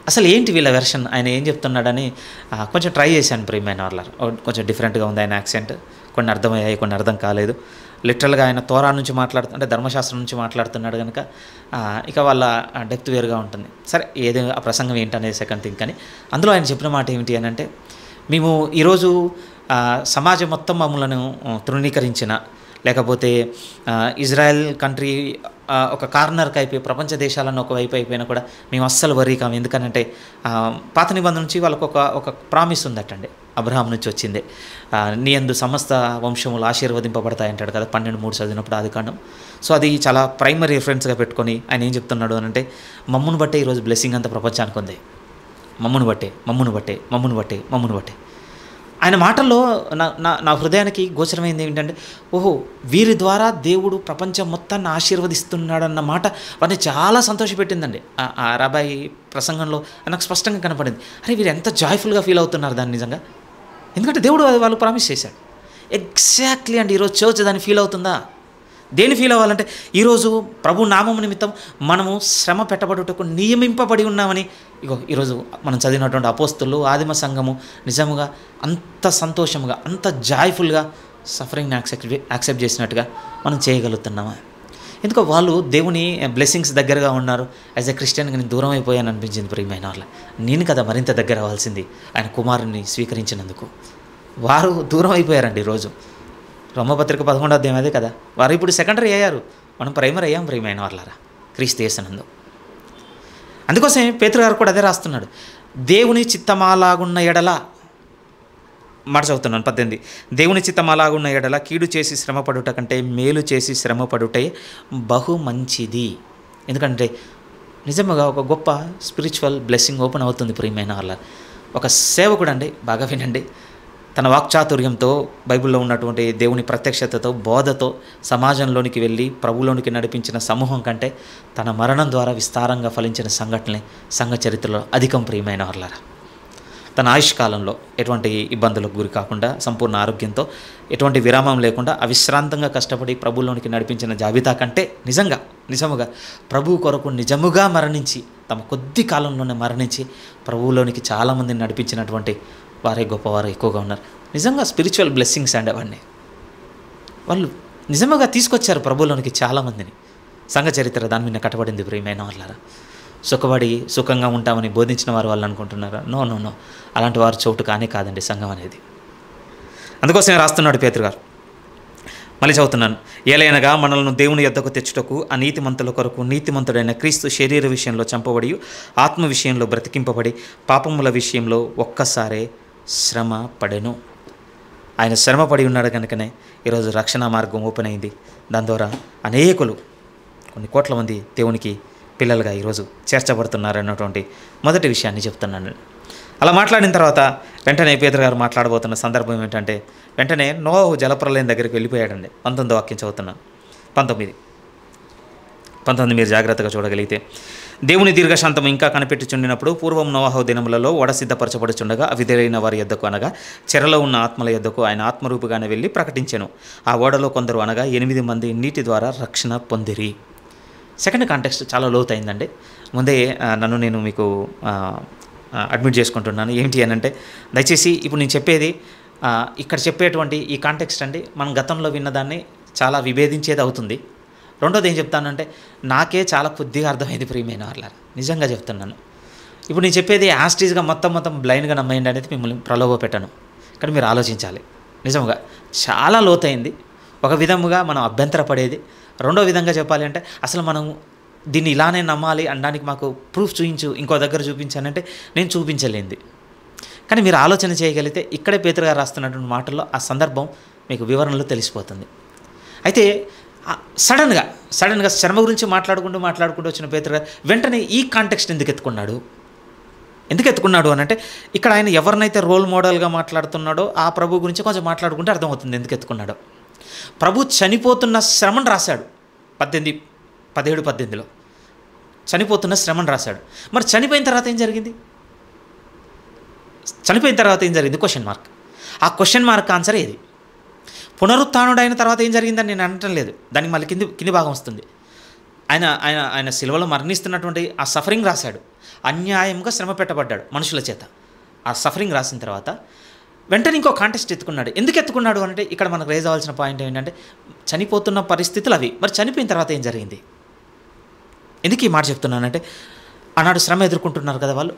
అసలు ఏంటి వీళ్ళ వెర్షన్, ఆయన ఏం చెప్తున్నాడని కొంచెం ట్రై చేశాను ప్రియమైన వాళ్ళ. కొంచెం డిఫరెంట్గా ఉంది ఆయన యాక్సెంట్, కొన్ని అర్థమయ్యాయి, కొన్ని అర్థం కాలేదు. లిటరల్గా ఆయన తోరా నుంచి అంటే ధర్మశాస్త్రం నుంచి మాట్లాడుతున్నాడు కనుక ఇక వాళ్ళ డెప్త్ వేరుగా ఉంటుంది. సరే, ఏదో ఆ ప్రసంగం ఏంటనేది సెకండ్ థింగ్. కానీ అందులో ఆయన చెప్పిన మాట ఏమిటి అని అంటే, మేము ఈరోజు సమాజం మొత్తం మమ్మల్ని తృణీకరించిన, లేకపోతే ఇజ్రాయెల్ కంట్రీ ఒక కార్నర్కి అయిపోయి ప్రపంచ దేశాలను ఒకవైపు అయిపోయినా కూడా మేము అస్సలు వరీ కాము. ఎందుకనంటే పాత నిబంధన నుంచి వాళ్ళకు ఒక ప్రామిస్ ఉందటండి, అబ్రహాం నుంచి వచ్చిందే. నీ యందు సమస్త వంశములు ఆశీర్వదింపబడతాయి అంటాడు కదా 12:3 చదివినప్పుడు ఆదికాండం. సో అది చాలా ప్రైమరీ రిఫరెన్స్గా పెట్టుకొని ఆయన ఏం చెప్తున్నాడు అని అంటే, మమ్మును బట్టే ఈరోజు బ్లెస్సింగ్ అంతా ప్రపంచానికి ఉంది. మమ్మును బట్టే. ఆయన మాటల్లో నా హృదయానికి గోచరమైంది ఏమిటంటే, ఓహో వీరి ద్వారా దేవుడు ప్రపంచం మొత్తాన్ని ఆశీర్వదిస్తున్నాడన్న మాట వారిని చాలా సంతోషపెట్టిందండి. ఆ రాబాయి ప్రసంగంలో నాకు స్పష్టంగా కనపడింది. అరే వీరు ఎంత జాయ్ఫుల్గా ఫీల్ అవుతున్నారు దాన్ని నిజంగా, ఎందుకంటే దేవుడు వాళ్ళు ప్రామిస్ చేశాడు. ఎగ్జాక్ట్లీ అండి. ఈరోజు చర్చ్ దాన్ని ఫీల్ అవుతుందా? దేని ఫీల్ అవ్వాలంటే ఈరోజు ప్రభు నామం నిమిత్తం మనము శ్రమ పెట్టబడుటకు నియమింపబడి ఉన్నామని ఇగో ఈరోజు మనం చదివినటువంటి అపోస్తులు ఆదిమ సంఘము నిజముగా అంత సంతోషముగా అంత జాయ్ఫుల్గా సఫరింగ్ని యాక్సెప్ట్ చేసినట్టుగా మనం చేయగలుగుతున్నామా? ఎందుకో వాళ్ళు దేవుని బ్లెస్సింగ్స్ దగ్గరగా ఉన్నారు. యాజ్ ఎ క్రిస్టియన్గా నేను దూరం అయిపోయాను అనిపించింది ప్రియమైన వాళ్ళ. నేను కదా మరింత దగ్గర అవ్వాల్సింది ఆయన కుమారుని స్వీకరించినందుకు. వారు దూరం అయిపోయారండి. ఈరోజు రోమపత్రిక 11వ అధ్యాయం అదే కదా. వారు ఇప్పుడు సెకండరీ అయ్యారు, మనం ప్రైమరీ అయ్యాం ప్రియమైన వాళ్ళారా క్రీస్తు యేసునందు. అందుకోసమే పేతురు గారు కూడా అదే రాస్తున్నాడు. దేవుని చిత్తమాలాగున్న ఎడల మాట చదువుతున్నాను 18. దేవుని చిత్తమాలాగున్న ఎడల కీడు చేసి శ్రమపడుట కంటే మేలు చేసి శ్రమపడుటే బహు మంచిది. ఎందుకంటే నిజంగా ఒక గొప్ప స్పిరిచువల్ బ్లెస్సింగ్ ఓపెన్ అవుతుంది ప్రియమైన వాళ్ళ. ఒక సేవకుడు అండి, బాగా వినండి, తన వాక్చాతుర్యంతో బైబిల్లో ఉన్నటువంటి దేవుని ప్రత్యక్షతతో బోధతో సమాజంలోనికి వెళ్ళి ప్రభులోనికి నడిపించిన సమూహం కంటే తన మరణం ద్వారా విస్తారంగా ఫలించిన సంఘటనలే సంఘ చరిత్రలో అధికం ప్రియమైన వాళ్ళారా. తన ఆయుష్కాలంలో ఎటువంటి ఇబ్బందులకు గురి కాకుండా సంపూర్ణ ఆరోగ్యంతో ఎటువంటి విరామం లేకుండా అవిశ్రాంతంగా కష్టపడి ప్రభువులోనికి నడిపించిన జాబితా కంటే నిజముగా ప్రభువు కొరకు నిజముగా మరణించి తమ కొద్ది కాలంలోనే మరణించి ప్రభువులోనికి చాలామందిని నడిపించినటువంటి వారే గొప్పవారు ఎక్కువగా ఉన్నారు. నిజంగా స్పిరిచువల్ బ్లెస్సింగ్స్ అండి అవన్నీ. వాళ్ళు నిజముగా తీసుకొచ్చారు ప్రభువులోనికి చాలామందిని. సంఘ చరిత్ర దాని మీద కట్టబడింది ప్రియమైన వాళ్ళారా. సుఖంగా ఉంటామని బోధించిన వారు వాళ్ళు అనుకుంటున్నారా? నో, అలాంటి వారు చోటు కాదండి సంఘం అనేది. అందుకోసమే రాస్తున్నాడు పేతురు గారు. మళ్ళీ చదువుతున్నాను. ఏలైనగా మనల్ని దేవుని యొద్దకు తెచ్చుటకు అనీతిమంతుల కొరకు నీతిమంతుడైన క్రీస్తు శరీర విషయంలో చంపబడి ఆత్మ విషయంలో బ్రతికింపబడి పాపముల విషయంలో ఒక్కసారే శ్రమ పడెను. ఆయన శ్రమ పడి ఉన్నాడు కనుకనే ఈరోజు రక్షణ మార్గం ఓపెన్ అయింది. దాని ద్వారా అనేకులు కొన్ని కోట్ల మంది దేవునికి పిల్లలుగా ఈరోజు చేర్చబడుతున్నారు అన్నటువంటి మొదటి విషయాన్ని చెప్తున్నాను. అలా మాట్లాడిన తర్వాత వెంటనే పేతురు గారు మాట్లాడబోతున్న సందర్భం ఏంటంటే వెంటనే నోవాహు జలప్రలయం దగ్గరికి వెళ్ళిపోయాడండి. 19వ వాక్యం చదువుతున్నాను. 19 మీరు జాగ్రత్తగా చూడగలిగితే, దేవుని దీర్ఘశాంతం ఇంకా కనిపెట్టుచుండినప్పుడు పూర్వం నోవాహు దినములలో ఓడ సిద్ధపరచబడుచుండగా అవిధేయులైన వారి యొద్దకు అనగా చెరలో ఉన్న ఆత్మల యొద్దకు ఆయన ఆత్మరూపుగానే వెళ్ళి ప్రకటించెను. ఆ ఓడలో కొందరు అనగా 8 మంది నీటి ద్వారా రక్షణ పొందిరి. సెకండ్ కాంటెక్స్ట్ చాలా లోతైందండి. ముందే నేను మీకు అడ్మిట్ చేసుకుంటున్నాను. ఏంటి అని అంటే దయచేసి ఇప్పుడు నేను చెప్పేది ఇక్కడ చెప్పేటువంటి ఈ కాంటెక్స్ట్ అండి మనం గతంలో విన్నదాన్ని చాలా విభేదించేది అవుతుంది. రెండోది ఏం చెప్తానంటే నాకే చాలా కొద్దిగా అర్థమైంది ప్రియమైన వాళ్ళ. నిజంగా చెప్తున్నాను. ఇప్పుడు నేను చెప్పేది యాస్టీజ్గా మొత్తం బ్లైండ్గా నమ్మేయండి అనేది మిమ్మల్ని ప్రలోభ పెట్టను. కానీ మీరు ఆలోచించాలి. నిజంగా చాలా లోతైంది. ఒక విధముగా మనం అభ్యంతరపడేది. రెండో విధంగా చెప్పాలి అంటే అసలు మనం దీన్ని ఇలానే నమ్మాలి అనడానికి మాకు ప్రూఫ్ చూపించు, ఇంకో దగ్గర చూపించానంటే నేను చూపించలేంది. కానీ మీరు ఆలోచన చేయగలిగితే ఇక్కడే పేతురు గారు రాస్తున్నటువంటి మాటల్లో ఆ సందర్భం మీకు వివరణలో తెలిసిపోతుంది. అయితే సడన్గా శ్రమ గురించి మాట్లాడుకుంటూ వచ్చిన పేతురు గారు వెంటనే ఈ కాంటెక్స్ట్ ఎందుకు ఎత్తుకున్నాడు అని అంటే ఇక్కడ ఆయన ఎవరినైతే రోల్ మోడల్గా మాట్లాడుతున్నాడో ఆ ప్రభు గురించి కొంచెం మాట్లాడుకుంటే అర్థమవుతుంది ఎందుకు ఎత్తుకున్నాడో. ప్రభు చనిపోతున్న శ్రమను రాశాడు 17-18లో చనిపోతున్న శ్రమను రాశాడు. మరి చనిపోయిన తర్వాత ఏం జరిగింది? Question mark. ఆ క్వశ్చన్ మార్క్ ఆన్సర్ ఏది? పునరుత్థానుడు అయిన తర్వాత ఏం జరిగిందని నేను అనటం లేదు. దానికి మళ్ళీ కింది భాగం వస్తుంది. ఆయన సిలువలో మరణిస్తున్నటువంటి ఆ సఫరింగ్ రాశాడు. అన్యాయంగా శ్రమ పెట్టబడ్డాడు మనుషుల చేత. ఆ సఫరింగ్ రాసిన తర్వాత వెంటనే ఇంకో కాంటెక్స్ట్ ఎత్తుకున్నాడు. ఎందుకు ఎత్తుకున్నాడు అంటే ఇక్కడ మనకు రేజ్ అవ్వాల్సిన పాయింట్ ఏంటంటే చనిపోతున్న పరిస్థితులు అవి. మరి చనిపోయిన తర్వాత ఏం జరిగింది? ఎందుకు ఈ మాట చెప్తున్నానంటే ఆనాడు శ్రమ ఎదుర్కొంటున్నారు కదా వాళ్ళు.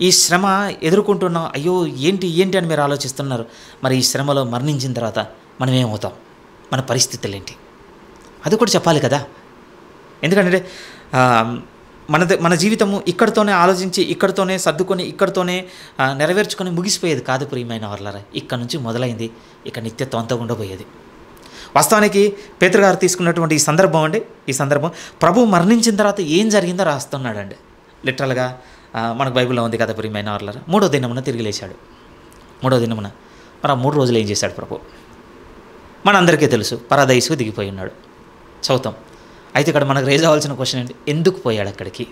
ఈ శ్రమ ఎదుర్కొంటున్నాం, అయ్యో ఏంటి అని మీరు ఆలోచిస్తున్నారు. మరి ఈ శ్రమలో మరణించిన తర్వాత మనం ఏమవుతాం? మన పరిస్థితులు ఏంటి? అది కూడా చెప్పాలి కదా. ఎందుకంటే మన జీవితము ఇక్కడితోనే ఆలోచించి ఇక్కడితోనే సర్దుకొని ఇక్కడితోనే నెరవేర్చుకొని ముగిసిపోయేది కాదు ప్రియమైన వాళ్ళారా. ఇక్కడ నుంచి మొదలైంది, ఇక నిత్యత్వం అంతా ఉండబోయేది. వాస్తవానికి పేతురు గారు తీసుకున్నటువంటి ఈ సందర్భం ప్రభు మరణించిన తర్వాత ఏం జరిగిందో రాస్తున్నాడండి. లిటరల్గా మనకు బైబిల్లో ఉంది కదా ప్రియమైన వాళ్ళారా. 3వ దినమున తిరిగి లేచాడు. 3వ దినమున మరి ఆ 3 రోజులు ఏం చేశాడు ప్రభు మనందరికీ తెలుసు. పరదైసుకు దిగిపోయి ఉన్నాడు. చదువుతాం. అయితే ఇక్కడ మనకు రేజ్ అవ్వాల్సిన క్వశ్చన్ ఏంటి? ఎందుకు పోయాడు అక్కడికి?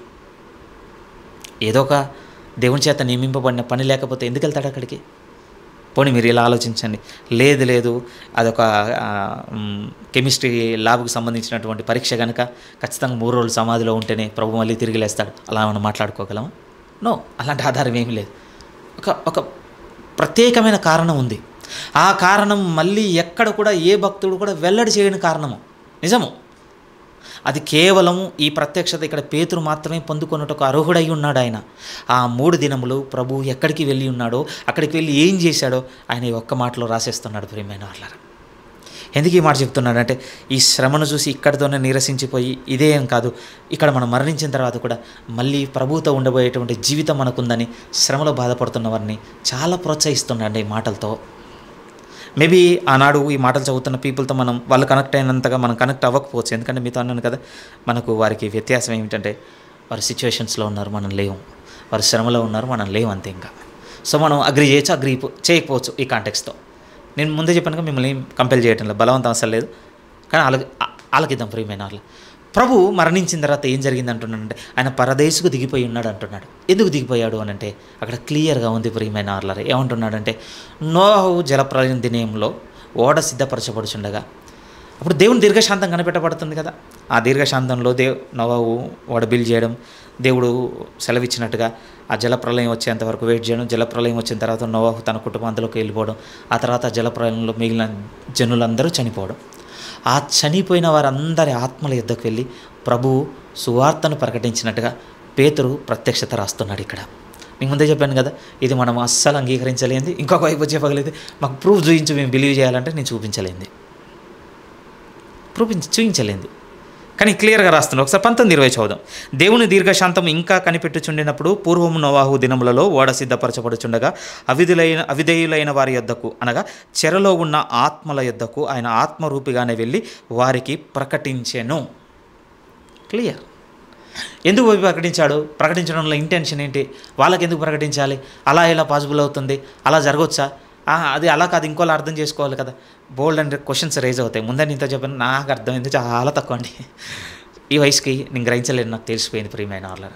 ఏదో ఒక దేవుని చేత నియమింపబడిన పని లేకపోతే ఎందుకు వెళ్తాడు అక్కడికి? పోనీ మీరు ఇలా ఆలోచించండి, లేదు లేదు అదొక కెమిస్ట్రీ ల్యాబ్కి సంబంధించినటువంటి పరీక్ష కనుక ఖచ్చితంగా 3 రోజులు సమాధిలో ఉంటేనే ప్రభు మళ్ళీ తిరిగి లేస్తాడు, అలా మనం మాట్లాడుకోగలమా? నో, అలాంటి ఆధారం ఏమీ లేదు. ఒక ప్రత్యేకమైన కారణం ఉంది. ఆ కారణం మళ్ళీ ఎక్కడ కూడా ఏ భక్తుడు కూడా వెల్లడి చేయని కారణము, నిజము. అది కేవలము ఈ ప్రత్యక్షత ఇక్కడ పేతురు మాత్రమే పొందుకొనుటకు అర్హుడై ఉన్నాడు. ఆయన ఆ 3 దినములు ప్రభు ఎక్కడికి వెళ్ళి ఉన్నాడో, అక్కడికి వెళ్ళి ఏం చేశాడో ఆయన ఈ ఒక్క మాటలో రాసేస్తున్నాడు. ప్రియమైన వాళ్ళారా, ఎందుకు ఈ మాట చెప్తున్నాడంటే ఈ శ్రమను చూసి ఇక్కడితోనే నీరసించిపోయి ఇదే ఏం కాదు, ఇక్కడ మనం మరణించిన తర్వాత కూడా మళ్ళీ ప్రభుతో ఉండబోయేటువంటి జీవితం మనకుందని శ్రమలో బాధపడుతున్న వారిని చాలా ప్రోత్సహిస్తున్నాడు ఈ మాటలతో. మేబీ ఆనాడు ఈ మాటలు చదువుతున్న పీపుల్తో వాళ్ళు కనెక్ట్ అయినంతగా మనం కనెక్ట్ అవ్వకపోవచ్చు. ఎందుకంటే మీతో అన్నాను కదా, మనకు వారికి వ్యత్యాసం ఏమిటంటే వారి సిచ్యువేషన్స్లో ఉన్నారు, మనం లేవు. వారి శ్రమలో ఉన్నారు, మనం లేవు, అంతే. ఇంకా సో మనం అగ్రీ చేయొచ్చు, అగ్రీ చేయకపోవచ్చు ఈ కాంటెక్స్తో. నేను ముందే చెప్పాను, మిమ్మల్ని కంపెల్ చేయటం లేదు, బలవంతం అసలు లేదు. కానీ ఆలకిద్దాం ప్రియమైన వాళ్ళు. ప్రభు మరణించిన తర్వాత ఏం జరిగింది అంటున్నాడంటే ఆయన పరదేశుకు దిగిపోయి ఉన్నాడు అంటున్నాడు. ఎందుకు దిగిపోయాడు అని అంటే అక్కడ క్లియర్గా ఉంది ప్రియమైన వాళ్ళారా. ఏమంటున్నాడంటే నోవహు జలప్రలయం దినంలో ఓడ సిద్ధపరచబడుచుండగా అప్పుడు దేవుని దీర్ఘశాంతం కనిపెట్టబడుతుంది కదా. ఆ దీర్ఘశాంతంలో నోవహు ఓడ బిల్డ్ చేయడం, దేవుడు సెలవిచ్చినట్టుగా ఆ జలప్రలయం వచ్చేంత వరకు వెయిట్ చేయడం. జలప్రలయం వచ్చిన తర్వాత నోవహు తన కుటుంబంలోకి వెళ్ళిపోవడం. ఆ తర్వాత జలప్రలయంలో మిగిలిన జనులందరూ చనిపోవడం. ఆ చనిపోయిన వారందరి ఆత్మల యుద్ధకు వెళ్ళి ప్రభువు సువార్తను ప్రకటించినట్టుగా పేతురు ప్రత్యక్షత రాస్తున్నాడు ఇక్కడ. మీకు ముందే చెప్పాను కదా, ఇది మనం అస్సలు అంగీకరించలేంది. ఇంకొక వైపు చెప్పగలిగితే మాకు ప్రూఫ్ చూపించి మేము బిలీవ్ చేయాలంటే నేను చూపించలేంది, చూపించలేంది. కానీ క్లియర్గా రాస్తున్నాడు. ఒకసారి 19:20 చదువుదాం. దేవుని దీర్ఘశాంతం ఇంకా కనిపెట్టుచుండినప్పుడు పూర్వము నోవాహు దినములలో ఓడ సిద్ధపరచబడుచుండగా అవిధేయులైన వారి యొద్దకు అనగా చెరలో ఉన్న ఆత్మల యొద్దకు ఆయన ఆత్మరూపిగానే వెళ్ళి వారికి ప్రకటించెను. క్లియర్. ఎందుకు ప్రకటించాడు? ప్రకటించడంలో ఇంటెన్షన్ ఏంటి? వాళ్ళకి ఎందుకు ప్రకటించాలి? అలా ఎలా పాసిబుల్ అవుతుంది? అలా జరగవచ్చా? అది అలా కాదు, ఇంకోలా అర్థం చేసుకోవాలి కదా. బోల్డ్ అండ్ క్వశ్చన్స్ రైజ్ అవుతాయి. ముందే నీతో చెప్పాను, నాకు అర్థమైంది చాలా తక్కువ అండి. ఈ వయసుకి నేను గ్రహించలేను, నాకు తెలిసిపోయింది ప్రియమైన వాళ్ళ.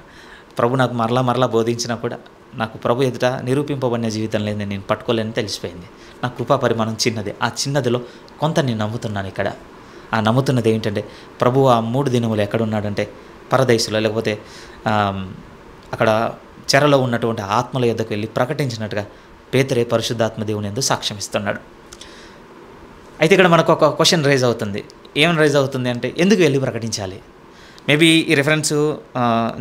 ప్రభు నాకు మరలా బోధించినా కూడా నాకు ప్రభు ఎదుట నిరూపింపబడిన జీవితం లేదు, నేను పట్టుకోలేని తెలిసిపోయింది. నా కృపా పరిమాణం చిన్నది. ఆ చిన్నదిలో కొంత నేను నమ్ముతున్నాను ఇక్కడ. ఆ నమ్ముతున్నది ఏంటంటే ప్రభు ఆ 3 దినములు ఎక్కడున్నాడంటే పరదేశంలో, లేకపోతే అక్కడ చెరలో ఉన్నటువంటి ఆత్మల యొద్దకు వెళ్ళి ప్రకటించినట్టుగా పేతురే పరిశుద్ధాత్మ దేవుని యందు సాక్ష్యం ఇస్తున్నాడు. అయితే ఇక్కడ మనకు ఒక క్వశ్చన్ రైజ్ అవుతుంది. ఏమైనా రైజ్ అవుతుంది అంటే ఎందుకు వెళ్ళి ప్రకటించాలి? మేబీ ఈ రెఫరెన్స్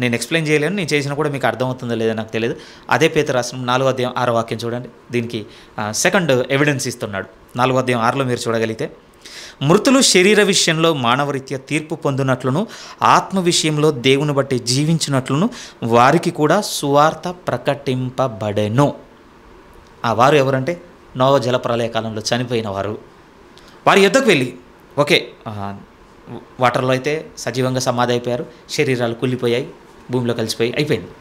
నేను ఎక్స్ప్లెయిన్ చేయలేను, నేను చేసినా కూడా మీకు అర్థమవుతుందో లేదో నాకు తెలియదు. అదే పేతురు రాసిన 4:6 చూడండి. దీనికి సెకండ్ ఎవిడెన్స్ ఇస్తున్నాడు. 4:6 మీరు చూడగలిగితే, మృతులు శరీర విషయంలో మానవరీత్యా తీర్పు పొందినట్లును ఆత్మ విషయంలో దేవుని బట్టి జీవించినట్లును వారికి కూడా సువార్త ప్రకటింపబడెను. ఆ వారు ఎవరంటే నోవహు జలప్రలయ కాలంలో చనిపోయిన వారు. వారి యుద్ధకు వెళ్ళి ఓకే, వాటర్లో అయితే సజీవంగా సమాధి అయిపోయారు, శరీరాలు కుళ్ళిపోయాయి, భూమిలో కలిసిపోయి అయిపోయింది.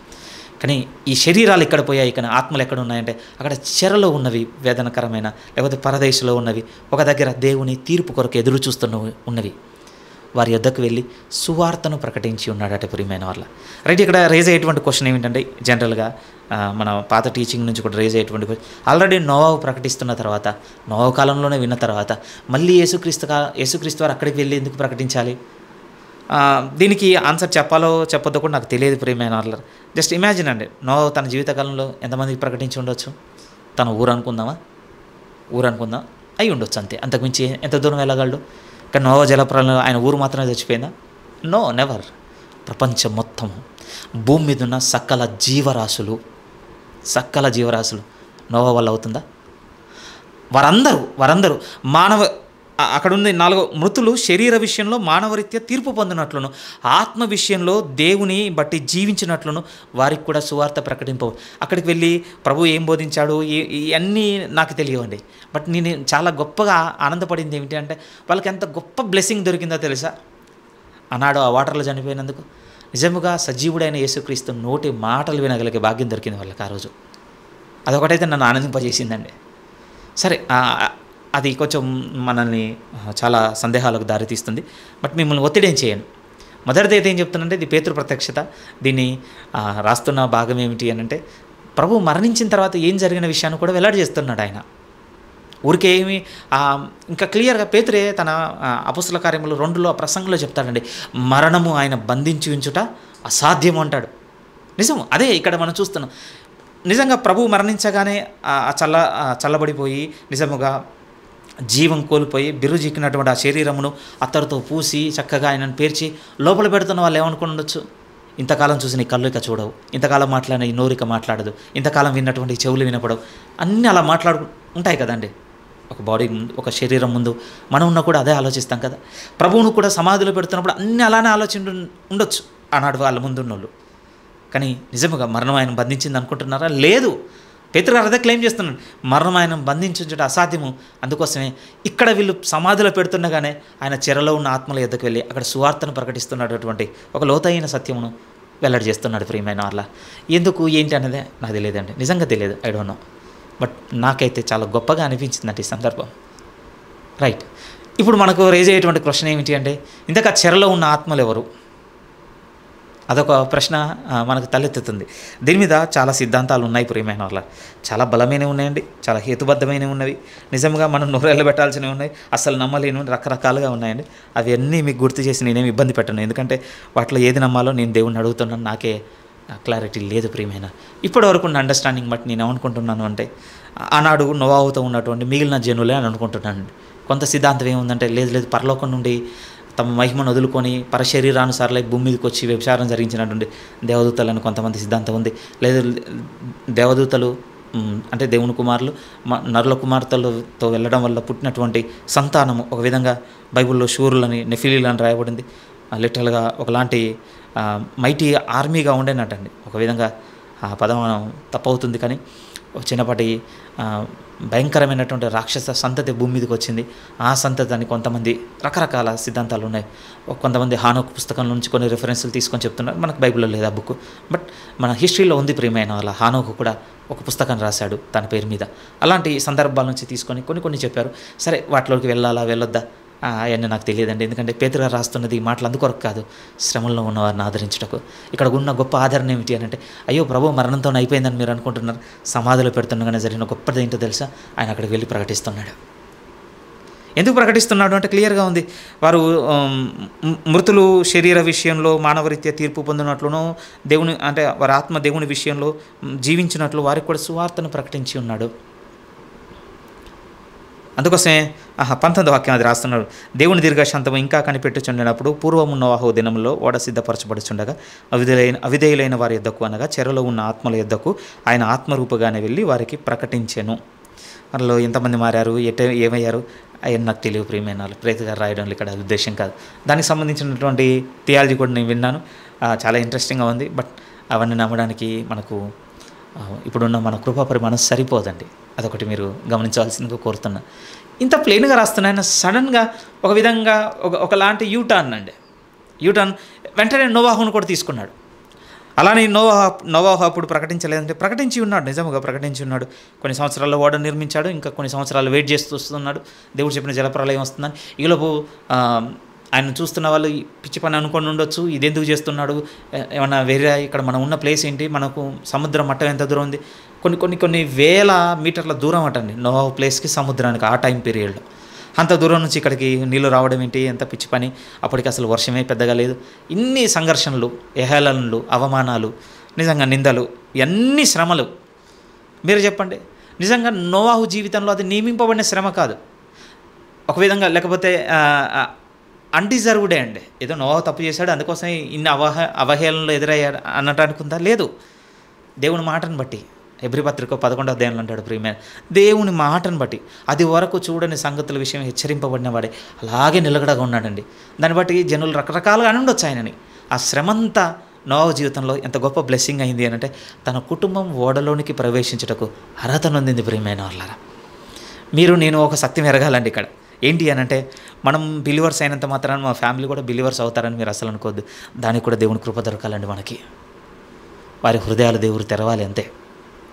కానీ ఈ శరీరాలు ఎక్కడ పోయాయి, కానీ ఆత్మలు ఎక్కడ ఉన్నాయంటే అక్కడ చెరలో ఉన్నవి, వేదనకరమైన లేకపోతే పరదేశంలో ఉన్నవి, ఒక దగ్గర దేవుని తీర్పు కొరకు ఎదురు ఉన్నవి. వారి యొద్దకు వెళ్ళి సువార్తను ప్రకటించి ఉన్నాడట ప్రియమైన వాళ్ళ. రైట్. ఇక్కడ రేజ్ అయ్యేటువంటి క్వశ్చన్ ఏమిటంటే జనరల్గా మన పాత టీచింగ్ నుంచి కూడా రేజ్ అయ్యేటువంటి క్వశ్చన్, ఆల్రెడీ నోవాహు ప్రకటిస్తున్న తర్వాత, నోవాహు కాలంలోనే విన్న తర్వాత మళ్ళీ యేసుక్రీస్తు వారు అక్కడికి వెళ్ళి ఎందుకు ప్రకటించాలి? దీనికి ఆన్సర్ చెప్పాలో చెప్పొద్దో కూడా నాకు తెలియదు ప్రియమైన వాళ్ళ. జస్ట్ ఇమాజిన్ అండి, నోవాహు తన జీవితకాలంలో ఎంతమందికి ప్రకటించి ఉండొచ్చు? తన ఊరు అనుకుందాం, అయి ఉండొచ్చు, అంతే. అంతకుమించి ఎంత దూరం వెళ్ళగలడు? కానీ నోవహు జలప్రలయంలో ఆయన ఊరు మాత్రమే చచ్చిపోయిందా? No, never. ప్రపంచం మొత్తము, భూమి మీద ఉన్న సకల జీవరాశులు నోవహు వల్ల అవుతుందా? వారందరూ అక్కడ ఉంది 4 మృతులు శరీర విషయంలో మానవరీత్యా తీర్పు పొందినట్లును ఆత్మ విషయంలో దేవుని బట్టి జీవించినట్లును వారికి కూడా సువార్త ప్రకటింపవు. అక్కడికి వెళ్ళి ప్రభు ఏం బోధించాడు ఇవన్నీ నాకు తెలియవండి. బట్ నేను చాలా గొప్పగా ఆనందపడింది ఏమిటి అంటే వాళ్ళకి ఎంత గొప్ప బ్లెస్సింగ్ దొరికిందో తెలుసా? ఆనాడు ఆ వాటర్లో చనిపోయినందుకు నిజముగా సజీవుడైన యేసుక్రీస్తు నోటి మాటలు వినగలిగే భాగ్యం దొరికింది వాళ్ళకి ఆ రోజు. అదొకటైతే నన్ను ఆనందింపజేసిందండి. సరే, అది కొంచెం మనల్ని చాలా సందేహాలకు దారితీస్తుంది. బట్ మిమ్మల్ని ఒత్తిడి ఏం చేయను. మొదటిది అయితే ఏం చెప్తున్నానంటే ఇది పేతురు ప్రత్యక్షత. దీన్ని రాస్తున్న భాగం ఏమిటి అని అంటే ప్రభు మరణించిన తర్వాత ఏం జరిగిన విషయాన్ని కూడా వెల్లడి చేస్తున్నాడు ఆయన. ఊరికే ఏమి ఇంకా క్లియర్గా పేతురే తన అపొస్తల కార్యములు 2లో ప్రసంగంలో చెప్తాడండి, మరణము ఆయన బంధించి ఉంచుట అసాధ్యం అంటాడు. నిజము, అదే ఇక్కడ మనం చూస్తున్నాం. నిజంగా ప్రభువు మరణించగానే చల్లబడిపోయి నిజముగా జీవం కోల్పోయి బిరుజిక్కినటువంటి ఆ శరీరమును అత్తరుతో పూసి చక్కగా ఆయనను పేర్చి లోపల పెడుతున్న వాళ్ళు ఏమనుకుని ఉండొచ్చు, ఇంతకాలం చూసి నీ కళ్ళు ఇక చూడవు, ఇంతకాలం మాట్లాడిన ఈ నోరిక మాట్లాడదు, ఇంతకాలం విన్నటువంటి చెవులు వినపడవు, అన్నీ అలా ఉంటాయి కదండి. ఒక బాడీ ముందు, ఒక శరీరం ముందు మనం ఉన్న కూడా అదే ఆలోచిస్తాం కదా. ప్రభువును కూడా సమాధిలో పెడుతున్నప్పుడు అన్నీ అలానే ఉండొచ్చు ఆనాడు వాళ్ళ ముందున్నోళ్ళు. కానీ నిజముగా మరణం ఆయన బంధించింది అనుకుంటున్నారా? లేదు. పేతురు గారు అదే క్లెయిమ్ చేస్తున్నాడు, మరణం ఆయన బంధించడం అసాధ్యము. అందుకోసమే ఇక్కడ వీళ్ళు సమాధిలో పెడుతుండగానే ఆయన చెరలో ఉన్న ఆత్మల యొద్దకు వెళ్ళి అక్కడ సువార్తను ప్రకటిస్తున్నటువంటి ఒక లోతైన సత్యమును వెల్లడి చేస్తున్నాడు. ప్రియమైన వాళ్ళ ఎందుకు ఏంటి అనేదే నాకు తెలియదండి, నిజంగా తెలియదు, ఐ డోంట్ నో. బట్ నాకైతే చాలా గొప్పగా అనిపించిందండి ఈ సందర్భం. రైట్, ఇప్పుడు మనకు రేజ్ అయ్యేటువంటి ప్రశ్న ఏమిటి అంటే, ఇంతక చెరలో ఉన్న ఆత్మలు ఎవరు? అదొక ప్రశ్న మనకు తలెత్తుతుంది. దీని మీద చాలా సిద్ధాంతాలు ఉన్నాయి ప్రియమైన వాళ్ళ, చాలా బలమైనవి ఉన్నాయండి, చాలా హేతుబద్ధమైనవి ఉన్నవి, నిజంగా మనం నోరెళ్ళ పెట్టాల్సినవి ఉన్నాయి, అసలు నమ్మలేని రకరకాలుగా ఉన్నాయండి. అవి అన్నీ మీకు గుర్తు చేసి నేనేమి ఇబ్బంది పెట్టను, ఎందుకంటే వాటిలో ఏది నమ్మాలో నేను దేవుణ్ణి అడుగుతున్నాను, నాకే క్లారిటీ లేదు ప్రియమైన. ఇప్పటి వరకు ఉన్న అండర్స్టాండింగ్ బట్టి నేను ఏమనుకుంటున్నాను అంటే, ఆనాడు నోవాహుతో ఉన్నటువంటి మిగిలిన జనులే అని అనుకుంటున్నానండి. కొంత సిద్ధాంతం ఏముందంటే, లేదు పరలోకం నుండి తమ మహిమను వదులుకొని పరశరీరానుసారులై భూమి మీదకి వచ్చి వ్యభిచారం జరిగించినటువంటి దేవదూతలను కొంతమంది సిద్ధాంతం ఉంది. లేదు దేవదూతలు అంటే దేవుని కుమారులు నరుల కుమార్తెలతో వెళ్ళడం వల్ల పుట్టినటువంటి సంతానము ఒక విధంగా బైబిల్లో శూరులని నెఫిలీలని రాయబడింది. లిటరల్గా ఒకలాంటి మైటీ ఆర్మీగా ఉండేనట్టండి. ఒక విధంగా ఆ పదం తప్పవుతుంది, కానీ చిన్నపాటి భయంకరమైనటువంటి రాక్షస సంతతి భూమి మీదకి వచ్చింది. ఆ సంతతి అని కొంతమంది రకరకాల సిద్ధాంతాలు ఉన్నాయి. కొంతమంది హానోక్ పుస్తకం నుంచి కొన్ని రిఫరెన్స్లు తీసుకొని చెప్తున్నారు, మనకు బైబిల్లో లేదు ఆ బుక్, బట్ మన హిస్టరీలో ఉంది ప్రియమైన వాళ్ళ. హానోకు కూడా ఒక పుస్తకం రాశాడు తన పేరు మీద. అలాంటి సందర్భాల నుంచి తీసుకొని కొన్ని చెప్పారు. సరే, వాటిలోకి వెళ్ళొద్దా అవన్నీ నాకు తెలియదండి, ఎందుకంటే పేతురు గారు రాస్తున్నది ఈ మాటలు అందుకొరకు కాదు, శ్రమల్లో ఉన్నవారిని ఆదరించటకు. ఇక్కడ ఉన్న గొప్ప ఆదరణ ఏమిటి అని అంటే, అయ్యో ప్రభు మరణంతో అయిపోయిందని మీరు అనుకుంటున్నారు, సమాధిలో పెడుతుండగానే జరిగిన గొప్పది ఏంటో తెలుసా, ఆయన అక్కడికి వెళ్ళి ప్రకటిస్తున్నాడు. ఎందుకు ప్రకటిస్తున్నాడు అంటే క్లియర్గా ఉంది. వారు మృతులు శరీర విషయంలో మానవరీత్యా తీర్పు పొందినట్లునో, దేవుని అంటే వారి ఆత్మ దేవుని విషయంలో జీవించినట్లు వారికి కూడా సువార్తను ప్రకటించి ఉన్నాడు. అందుకోసమే 19వ వాక్యం అది రాస్తున్నాడు, దేవుని దీర్ఘశాంతము ఇంకా కనిపెట్టుచుండినప్పుడు పూర్వము నోవాహు దినంలో ఓడ సిద్ధపరచబడుచుండగా అవిధేయులైన వారి యొద్దకు అనగా చెరలో ఉన్న ఆత్మల యొద్దకు ఆయన ఆత్మరూపగానే వెళ్ళి వారికి ప్రకటించెను. మనలో ఎంతమంది మారారు, ఏమయ్యారు అవన్నీ నాకు తెలియదు ప్రియమైన వాళ్ళు. ప్రేత గారు రాయడంలో ఇక్కడ ఉద్దేశం కాదు. దానికి సంబంధించినటువంటి థియాలజీ కూడా నేను విన్నాను, చాలా ఇంట్రెస్టింగ్గా ఉంది. బట్ అవన్నీ నమ్మడానికి మనకు ఇప్పుడున్న మన కృపా పరిమాణం సరిపోదండి. అదొకటి మీరు గమనించాల్సిందిగా కోరుతున్నా. ఇంత ప్లెయిన్గా రాస్తున్నాయన సడన్గా ఒక విధంగా ఒకలాంటి యూటర్న్ వెంటనే నోవాహును కూడా తీసుకున్నాడు. అలానే నోవాహు అప్పుడు ప్రకటించలేదంటే ప్రకటించి ఉన్నాడు, నిజంగా ప్రకటించి ఉన్నాడు. కొన్ని సంవత్సరాల్లో ఓడ నిర్మించాడు, ఇంకా కొన్ని సంవత్సరాలు వెయిట్ చేస్తూ వస్తున్నాడు, దేవుడు చెప్పిన జలప్రలయం వస్తుందని. ఈలోపు ఆయన చూస్తున్న వాళ్ళు పిచ్చి పని అనుకొని ఉండొచ్చు, ఇదెందుకు చేస్తున్నాడు, ఏమన్నా వేరే ఇక్కడ మనం ఉన్న ప్లేస్ ఏంటి, మనకు సముద్రం మట్టం ఎంత దూరం ఉంది, కొన్ని వేల మీటర్ల దూరం అటండి నోవాహు ప్లేస్కి సముద్రానికి ఆ టైం పీరియడ్లో. అంత దూరం నుంచి ఇక్కడికి నీళ్ళు రావడం ఏంటి, ఎంత పిచ్చి పని, అప్పటికి అసలు వర్షమే పెద్దగా లేదు. ఇన్ని సంఘర్షణలు, ఏహేళనలు, అవమానాలు, నిజంగా నిందలు, ఇవన్నీ శ్రమలు. మీరు చెప్పండి, నిజంగా నోవాహు జీవితంలో అది నియమింపబడిన శ్రమ కాదు ఒక విధంగా, లేకపోతే అన్డిజర్వ్డే అండి. ఏదో నోవాహు తప్పు చేశాడు అందుకోసం ఇన్ని అవహేళనలు ఎదురయ్యాడు అనటానికి ఉందా? లేదు. దేవుని మాటను బట్టి హెబ్రీ పత్రిక 11వ అధ్యాయంలో అంటాడు ప్రియమైన, దేవుని మాటను బట్టి అది వరకు చూడని సంగతుల విషయం హెచ్చరింపబడిన వాడే అలాగే నిలకడగా ఉన్నాడండి. దాన్ని బట్టి జనులు రకరకాలుగా అనుండొచ్చు ఆయనని. ఆ శ్రమంతా నోవాహు జీవితంలో ఎంత గొప్ప బ్లెస్సింగ్ అయింది అని అంటే, తన కుటుంబం ఓడలోనికి ప్రవేశించుటకు అర్హత నొందింది ప్రియమైన వాళ్ళారా. మీరు నేను ఒక సత్యం ఎరగాలండి ఇక్కడ. ఏంటి అని అంటే, మనం బిలీవర్స్ అయినంత మాత్రాన మా ఫ్యామిలీ కూడా బిలీవర్స్ అవుతారని మీరు అసలు అనుకోవద్దు. దానికి కూడా దేవుని కృప దొరకాలండి మనకి. వారి హృదయాలు దేవుడు తెరవాలి అంతే.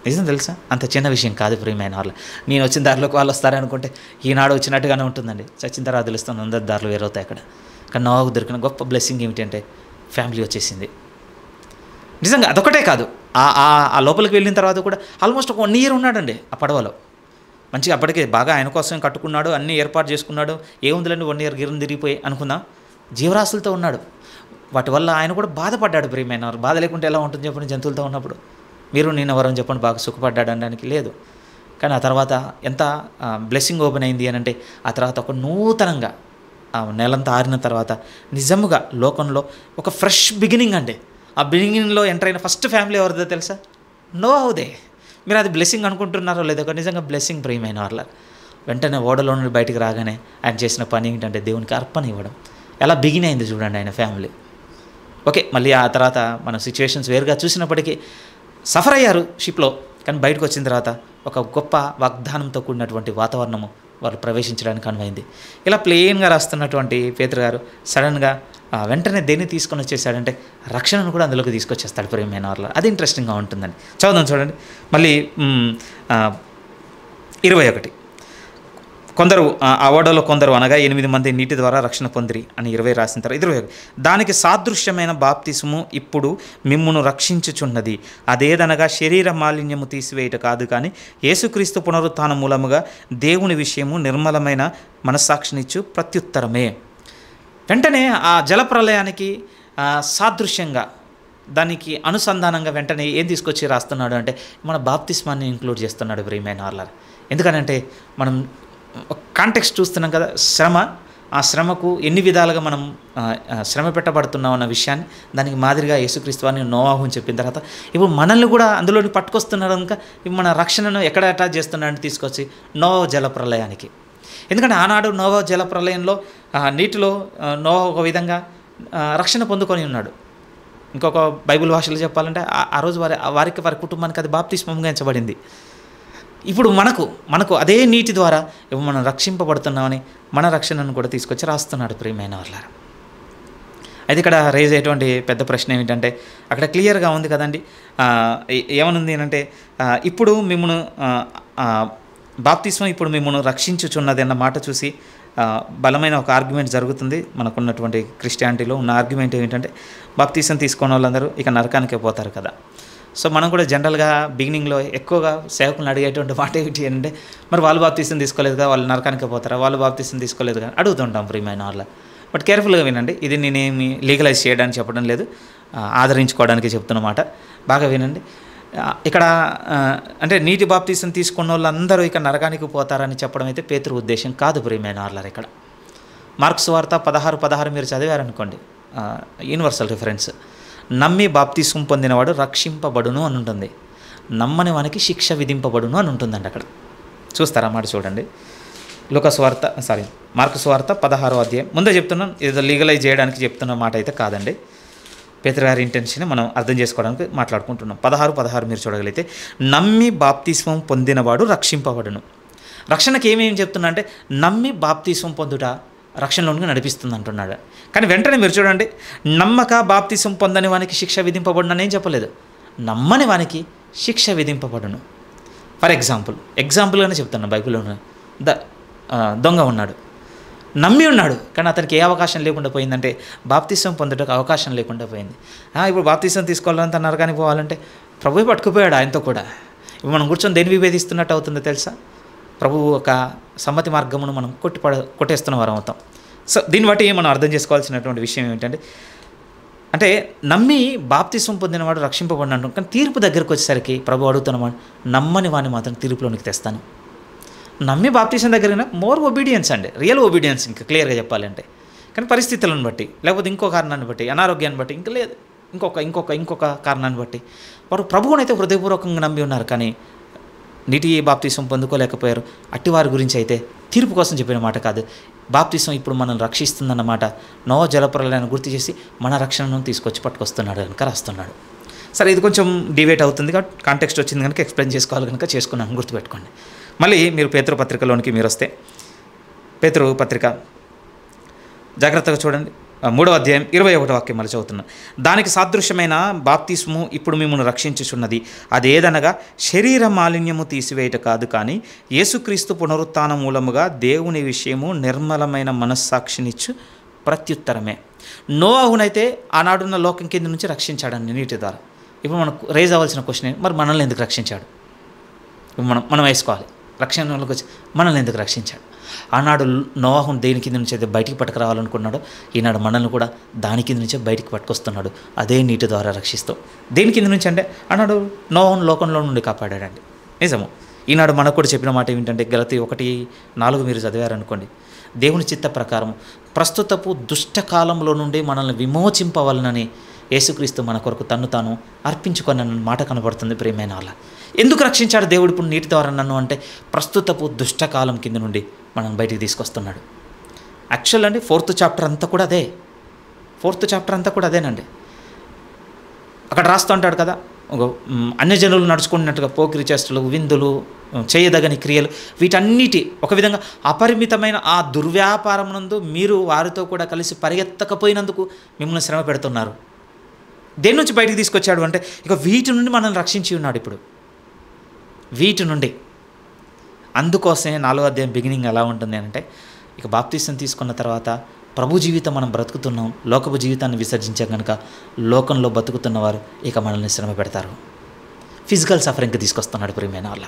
నిజం తెలుసా, అంత చిన్న విషయం కాదు ప్రియమైన వాళ్ళు. నేను వచ్చిన దారిలోకి వాళ్ళు వస్తారనుకుంటే ఈనాడు వచ్చినట్టుగానే ఉంటుందండి. చచ్చిన తర్వాత తెలుస్తుంది, అందరి దారిలో వేరవుతాయి అక్కడ. కానీ నోవాహుకు దొరికిన గొప్ప బ్లెస్సింగ్ ఏమిటంటే ఫ్యామిలీ వచ్చేసింది. నిజంగా అదొకటే కాదు, ఆ లోపలికి వెళ్ళిన తర్వాత కూడా ఆల్మోస్ట్ ఒక 1 year ఉన్నాడండి ఆ పడవలో. మంచిగా అప్పటికే బాగా ఆయన కోసం కట్టుకున్నాడు, అన్నీ ఏర్పాటు చేసుకున్నాడు. ఏముందిలేండి 1 ఇయర్ గిరం తిరిగిపోయి అనుకుందాం. జీవరాశులతో ఉన్నాడు. వాటి వల్ల ఆయన కూడా బాధపడ్డాడు. ప్రియమైన వారు, బాధ లేకుంటే ఎలా ఉంటుంది చెప్పండి? జంతువులతో ఉన్నప్పుడు మీరు నేను ఎవరని చెప్పండి బాగా సుఖపడ్డాడు అనడానికి లేదు. కానీ ఆ తర్వాత ఎంత బ్లెస్సింగ్ ఓపెన్ అయింది అని అంటే, ఆ తర్వాత ఒక నూతనంగా నెలంతా ఆరిన తర్వాత నిజముగా లోకంలో ఒక ఫ్రెష్ బిగినింగ్ అండి. ఆ బిగినింగ్లో ఎంటర్ అయిన ఫస్ట్ ఫ్యామిలీ ఎవరిదో తెలుసా? నోవాహుదే. మీరు అది బ్లెస్సింగ్ అనుకుంటున్నారో లేదో, నిజంగా బ్లెస్సింగ్ ప్రియమైన వాళ్ళ. వెంటనే ఓడలో నుండి బయటికి రాగానే ఆయన చేసిన పని ఏంటంటే దేవునికి అర్పణ ఇవ్వడం. ఎలా బిగిన్ అయింది చూడండి ఆయన ఫ్యామిలీ. ఓకే, మళ్ళీ ఆ తర్వాత మన సిచ్యువేషన్స్ వేరుగా చూసినప్పటికీ సఫర్ అయ్యారు షిప్లో, కానీ బయటకు వచ్చిన తర్వాత ఒక గొప్ప వాగ్దానంతో కూడినటువంటి వాతావరణము వాళ్ళు ప్రవేశించడానికి అనువైంది. ఇలా ప్లెయిన్గా రాస్తున్నటువంటి పేతురు గారు సడన్గా వెంటనే దేన్ని తీసుకొని వచ్చేసాడంటే రక్షణను కూడా అందులోకి తీసుకొచ్చేస్తాడు ప్రియమైన వాళ్ళ. అది ఇంట్రెస్టింగ్గా ఉంటుందండి. చదువుదాం చూడండి మళ్ళీ 21. కొందరు ఆ ఓడలో కొందరు అనగా 8 మంది నీటి ద్వారా రక్షణ పొందిరి అని 20 రాసిన తర్వాత 21. దానికి సాదృశ్యమైన బాప్తిసము ఇప్పుడు మిమ్మును రక్షించుచున్నది. అదేదనగా శరీర మాలిన్యము తీసివేయట కాదు, కానీ యేసుక్రీస్తు పునరుత్థాన మూలముగా దేవుని విషయము నిర్మలమైన మనస్సాక్షినిచ్చు ప్రత్యుత్తరమే. వెంటనే ఆ జలప్రలయానికి సాదృశ్యంగా దానికి అనుసంధానంగా వెంటనే ఏం తీసుకొచ్చి రాస్తున్నాడు అంటే మన బాప్తిస్మాన్ని ఇంక్లూడ్ చేస్తున్నాడు ప్రియమైన వాళ్ళ. ఎందుకనంటే మనం కాంటెక్స్ట్ చూస్తున్నాం కదా, శ్రమ. ఆ శ్రమకు ఎన్ని విధాలుగా మనం శ్రమ పెట్టబడుతున్నాం అన్న విషయాన్ని దానికి మాదిరిగా యేసుక్రీస్తు వారిని నోవాహు అని చెప్పిన తర్వాత ఇప్పుడు మనల్ని కూడా అందులోని పట్టుకొస్తున్నాడు. కనుక ఇప్పుడు మన రక్షణను ఎక్కడ అటాచ్ చేస్తున్నాడని తీసుకొచ్చి నోవా జలప్రలయానికి. ఎందుకంటే ఆనాడు నోవా జలప్రలయంలో నీటిలో నోవా ఒక విధంగా రక్షణ పొందుకొని ఉన్నాడు. ఇంకొక బైబిల్ భాషలో చెప్పాలంటే ఆ రోజు వారి కుటుంబానికి అది బాప్తిస్మంగా ఎంచబడింది. ఇప్పుడు మనకు అదే నీటి ద్వారా మనం రక్షింపబడుతున్నామని మన రక్షణను కూడా తీసుకొచ్చి రాస్తున్నాడు ప్రియమైన వాళ్ళారా. అయితే ఇక్కడ రేజ్ అయ్యేటువంటి పెద్ద ప్రశ్న ఏమిటంటే అక్కడ క్లియర్గా ఉంది కదండి. ఏమనుంది అంటే ఇప్పుడు మిమ్మల్ని బాప్తిస్మం ఇప్పుడు మిమ్మల్ని రక్షించుచున్నది అన్న మాట చూసి బలమైన ఒక ఆర్గ్యుమెంట్ జరుగుతుంది. మనకున్నటువంటి క్రిస్టియానిటీలో ఉన్న ఆర్గ్యుమెంట్ ఏమిటంటే బాప్తిసం తీసుకున్న వాళ్ళందరూ ఇక నరకానికే పోతారు కదా. సో మనం కూడా జనరల్గా బిగినింగ్లో ఎక్కువగా సేవకులను అడిగేటువంటి మాట ఏమిటి అంటే మరి వాళ్ళు బాప్తిసం తీసుకోలేదు కదా, వాళ్ళు నరకానికే పోతారా, వాళ్ళు బాప్తిసం తీసుకోలేదు కదా అడుగుతుంటాం ప్రియమైన వాళ్ళ. బట్ కేర్ఫుల్గా వినండి, ఇది నేనేమి లీగలైజ్ చేయడానికి చెప్పడం లేదు, ఆదరించుకోవడానికి చెప్తున్నమాట. బాగా వినండి. ఇక్కడ అంటే నీటి బాప్తిసం తీసుకున్న వాళ్ళందరూ ఇక నరకానికి పోతారని చెప్పడం అయితే పేతురు ఉద్దేశం కాదు ప్రియమైన వాళ్ళ. ఇక్కడ మార్కు సువార్త 16:16 మీరు చదివారనుకోండి, యూనివర్సల్ రిఫరెన్స్. నమ్మి బాప్తిసం పొందినవాడు రక్షింపబడును అని ఉంటుంది, నమ్మని వానికి శిక్ష విధింపబడును అని ఉంటుందండి. అక్కడ చూస్తారా మాట చూడండి. మార్కు సువార్త 16వ అధ్యాయం. ముందే చెప్తున్నాను, ఏదో లీగలైజ్ చేయడానికి చెప్తున్న మాట అయితే కాదండి. పేతురు గారి ఇంటెన్షన్ మనం అర్థం చేసుకోవడానికి మాట్లాడుకుంటున్నాం. 16 మీరు చూడగలిగితే నమ్మి బాప్తిస్మం పొందినవాడు రక్షింపబడును. రక్షణకి ఏమేమి చెప్తున్నా అంటే నమ్మి బాప్తిస్మం పొందుట రక్షణలోనికి నడిపిస్తుంది అంటున్నాడు. కానీ వెంటనే మీరు చూడండి, నమ్మక బాప్తిసం పొందని వానికి శిక్ష విధింపబడును అని ఏం చెప్పలేదు, నమ్మని వానికి శిక్ష విధింపబడును. ఫర్ ఎగ్జాంపుల్గానే చెప్తున్నాను. బైబిల్లో దొంగ ఉన్నాడు, నమ్మి ఉన్నాడు, కానీ అతనికి ఏ అవకాశం లేకుండా పోయిందంటే బాప్తిసం పొందడానికి అవకాశం లేకుండా పోయింది. ఇప్పుడు బాప్తిసం తీసుకోవాలంటే నరకానికి పోవాలంటే ప్రభువే పట్టుకుపోయాడు ఆయనతో కూడా. ఇప్పుడు మనం కూర్చొని దేని విభేదిస్తున్నట్టు అవుతుందో తెలుసా? ప్రభువు ఒక సమ్మతి మార్గమును మనం కొట్టేస్తున్న వారం అవుతాం. సో దీన్ని బట్టి మనం అర్థం చేసుకోవాల్సినటువంటి విషయం ఏమిటంటే అంటే నమ్మి బాప్తిసం పొందినవాడు రక్షింపబడిన అంటాం, కానీ తీర్పు దగ్గరకు వచ్చేసరికి ప్రభు అడుగుతున్నవాడు నమ్మని వాడిని మాత్రం తీర్పులోనికి తెస్తాను. నమ్మి బాప్తిసం దగ్గర మోర్ ఒబీడియన్స్ అండి, రియల్ ఒబీడియన్స్ ఇంకా క్లియర్గా చెప్పాలంటే. కానీ పరిస్థితులను బట్టి లేకపోతే ఇంకో కారణాన్ని బట్టి, అనారోగ్యాన్ని బట్టి, ఇంకా లేదు ఇంకొక కారణాన్ని బట్టి వారు ప్రభువునైతే హృదయపూర్వకంగా నమ్మి ఉన్నారు, కానీ నీటి బాప్తిసం పొందుకోలేకపోయారు. అట్టివారి గురించి అయితే తీర్పు కోసం చెప్పిన మాట కాదు, బాప్తిసం ఇప్పుడు మనల్ని రక్షిస్తుందన్నమాట. నోవా జలప్రలయాన్ని గుర్తు చేసి మన రక్షణను తీసుకొచ్చి పట్టుకొస్తున్నాడు కనుక రాస్తున్నాడు. సరే, ఇది కొంచెం డివేట్ అవుతుంది కాబట్టి కాంటెక్స్ట్ వచ్చింది కనుక ఎక్స్ప్లెయిన్ చేసుకోవాలి కనుక చేసుకున్నాను, గుర్తుపెట్టుకోండి. మళ్ళీ మీరు పేతురు పత్రికలోనికి మీరు వస్తే పేతురు పత్రిక జాగ్రత్తగా చూడండి, 3వ అధ్యాయం 21వ వాక్యం మళ్ళీ చదువుతున్నాం. దానికి సాదృశ్యమైన బాప్తిస్ము ఇప్పుడు మిమ్మల్ని రక్షించుచున్నది. అదేదనగా శరీర మాలిన్యము తీసివేయట కాదు, కానీ యేసుక్రీస్తు పునరుత్థాన మూలముగా దేవుని విషయము నిర్మలమైన మనస్సాక్షినిచ్చు ప్రత్యుత్తరమే. నోవాహునైతే ఆనాడున్న లోకం కింద నుంచి రక్షించాడండి నీటి ద్వారా. ఇప్పుడు మనకు రేజ్ అవ్వాల్సిన క్వశ్చన్ మరి మనల్ని ఎందుకు రక్షించాడు? మనం వేసుకోవాలి. రక్షణలోకి వచ్చి మనల్ని ఎందుకు రక్షించాడు? ఆనాడు నోవాహును దేని కింద నుంచి అయితే బయటికి పట్టుకురావాలనుకున్నాడో ఈనాడు మనల్ని కూడా దాని కింద నుంచే బయటికి పట్టుకొస్తున్నాడు, అదే నీటి ద్వారా రక్షిస్తూ. దేని కింద నుంచి అంటే ఆనాడు నోవాహును లోకంలో నుండి కాపాడాడండి, నిజము. ఈనాడు మనకు కూడా చెప్పిన మాట ఏమిటంటే గలతీ 1:4 మీరు చదివారనుకోండి, దేవుని చిత్త ప్రకారం ప్రస్తుతపు దుష్టకాలంలో నుండి మనల్ని విమోచింపవలనని యేసుక్రీస్తు మన కొరకు తన్ను తాను అర్పించుకొని మాట కనబడుతుంది. ప్రియమైన వాళ్ళ, ఎందుకు రక్షించాడు దేవుడు ఇప్పుడు నీటి ద్వారా నన్ను అంటే ప్రస్తుతపు దుష్టకాలం కింద నుండి మనం బయటికి తీసుకొస్తున్నాడు. యాక్చువల్ అండి 4th చాప్టర్ అంతా కూడా అదే, 4th చాప్టర్ అంతా కూడా అదేనండి. అక్కడ రాస్తూ ఉంటాడు కదా, అన్యజనులు నడుచుకున్నట్టుగా పోకిరి చేష్టలు, విందులు, చేయదగని క్రియలు, వీటన్నిటి ఒక విధంగా అపరిమితమైన ఆ దుర్వ్యాపారం నందు మీరు వారితో కూడా కలిసి పరిగెత్తకపోయినందుకు మిమ్మల్ని శ్రమ పెడుతున్నారు. దేని నుంచి బయటికి తీసుకొచ్చాడు అంటే ఇక వీటి నుండి మనల్ని రక్షించి ఉన్నాడు ఇప్పుడు, వీటి నుండి. అందుకోసమే 4వ అధ్యాయం బిగినింగ్ ఎలా ఉంటుంది అంటే, ఇక బాప్తిసం తీసుకున్న తర్వాత ప్రభు జీవితం మనం బ్రతుకుతున్నాం, లోకపు జీవితాన్ని విసర్జించాం కనుక లోకంలో బతుకుతున్నవారు ఇక మనల్ని శ్రమ పెడతారు. ఫిజికల్ సఫరింగ్కి తీసుకొస్తున్నాడు ప్రియమైన వాళ్ళ.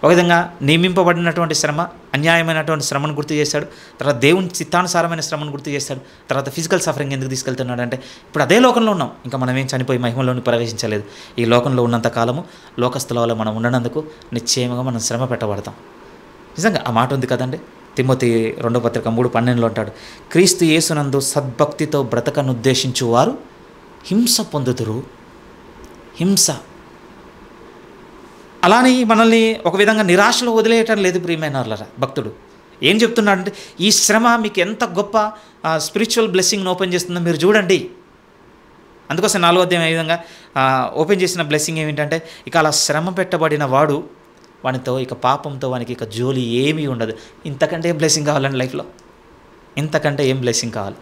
ఒక విధంగా నియమింపబడినటువంటి శ్రమ, అన్యాయమైనటువంటి శ్రమను గుర్తు చేశాడు, తర్వాత దేవుని చిత్తానుసారమైన శ్రమను గుర్తు చేశాడు, తర్వాత ఫిజికల్ సఫరింగ్ ఎందుకు తీసుకెళ్తున్నాడు అంటే ఇప్పుడు అదే లోకంలో ఉన్నాం, ఇంకా మనం ఏం చనిపోయి మహిమలోని ప్రవేశించలేదు. ఈ లోకంలో ఉన్నంత కాలము లోకస్తుల వల్ల మనం ఉండనందుకు నిశ్చయంగా మనం శ్రమ పెట్టబడతాం. నిజంగా ఆ మాట ఉంది కదండి, తిమోతి 2వ పత్రిక 3:12 అంటాడు, క్రీస్తు యేసునందు సద్భక్తితో బ్రతకనుద్దేశించు వారు హింస పొందుదురు. హింస అలానే మనల్ని ఒక విధంగా నిరాశలో వదిలేయటం లేదు ప్రియమైన వాళ్ళరా. భక్తుడు ఏం చెప్తున్నాడంటే ఈ శ్రమ మీకు ఎంత గొప్ప స్పిరిచువల్ బ్లెస్సింగ్ని ఓపెన్ చేస్తుందో మీరు చూడండి. అందుకోసం 4వ అధ్యాయం ఈ విధంగా ఓపెన్ చేసిన బ్లెస్సింగ్ ఏమిటంటే ఇక అలా శ్రమ పెట్టబడిన వాడు వానితో ఇక పాపంతో వానికి ఇక జోలి ఏమీ ఉండదు. ఇంతకంటే ఏం బ్లెస్సింగ్ కావాలండి లైఫ్లో? ఇంతకంటే ఏం బ్లెస్సింగ్ కావాలి?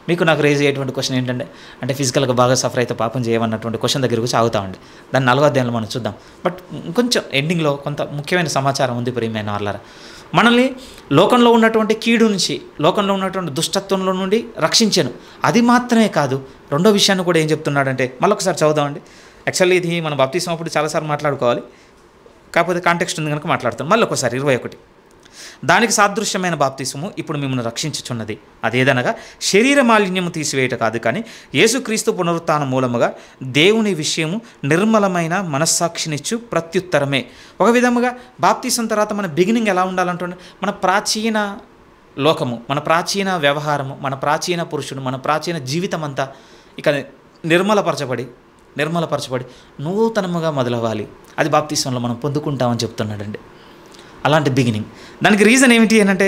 మీకు నాకు రేజ్ అయ్యేటువంటి క్వశ్చన్ ఏంటంటే, అంటే ఫిజికల్గా బాగా సఫర్ అయితే పాపం చేయమన్నటువంటి క్వశ్చన్ దగ్గరకు సాగుతామండి. దాన్ని 4వ అధ్యాయంలో మనం చూద్దాం. బట్ కొంచెం ఎండింగ్లో కొంత ముఖ్యమైన సమాచారం ఉంది ప్రియమైన వాళ్ళారా. మనల్ని లోకంలో ఉన్నటువంటి కీడు నుంచి, లోకంలో ఉన్నటువంటి దుష్టత్వంలో నుండి రక్షించాను. అది మాత్రమే కాదు, రెండో విషయాన్ని కూడా ఏం చెప్తున్నాడంటే మళ్ళొకసారి చదువుదామండి. యాక్చువల్లీ ఇది మన బాప్తిసం అప్పుడు చాలాసార్లు మాట్లాడుకోవాలి, కాకపోతే కాంటెక్స్ట్ ఉంది కనుక మాట్లాడుతాం. మళ్ళీ ఒకసారి 21, దానికి సాదృశ్యమైన బాప్తిసము ఇప్పుడు మిమ్మల్ని రక్షించుచున్నది, అదేదనగా శరీర మాలిన్యము తీసివేయట కాదు, కానీ యేసుక్రీస్తు పునరుత్థానం మూలముగా దేవుని విషయము నిర్మలమైన మనస్సాక్షినిచ్చు ప్రత్యుత్తరమే. ఒక విధముగా బాప్తిసం తర్వాత మన బిగినింగ్ ఎలా ఉండాలంటే మన ప్రాచీన లోకము, మన ప్రాచీన వ్యవహారము, మన ప్రాచీన పురుషుడు, మన ప్రాచీన జీవితం అంతా ఇక నిర్మలపరచబడి నూతనముగా మొదలవ్వాలి. అది బాప్తిసంలో మనం పొందుకుంటామని చెప్తున్నాడండి. అలాంటి బిగినింగ్. దానికి రీజన్ ఏమిటి అని అంటే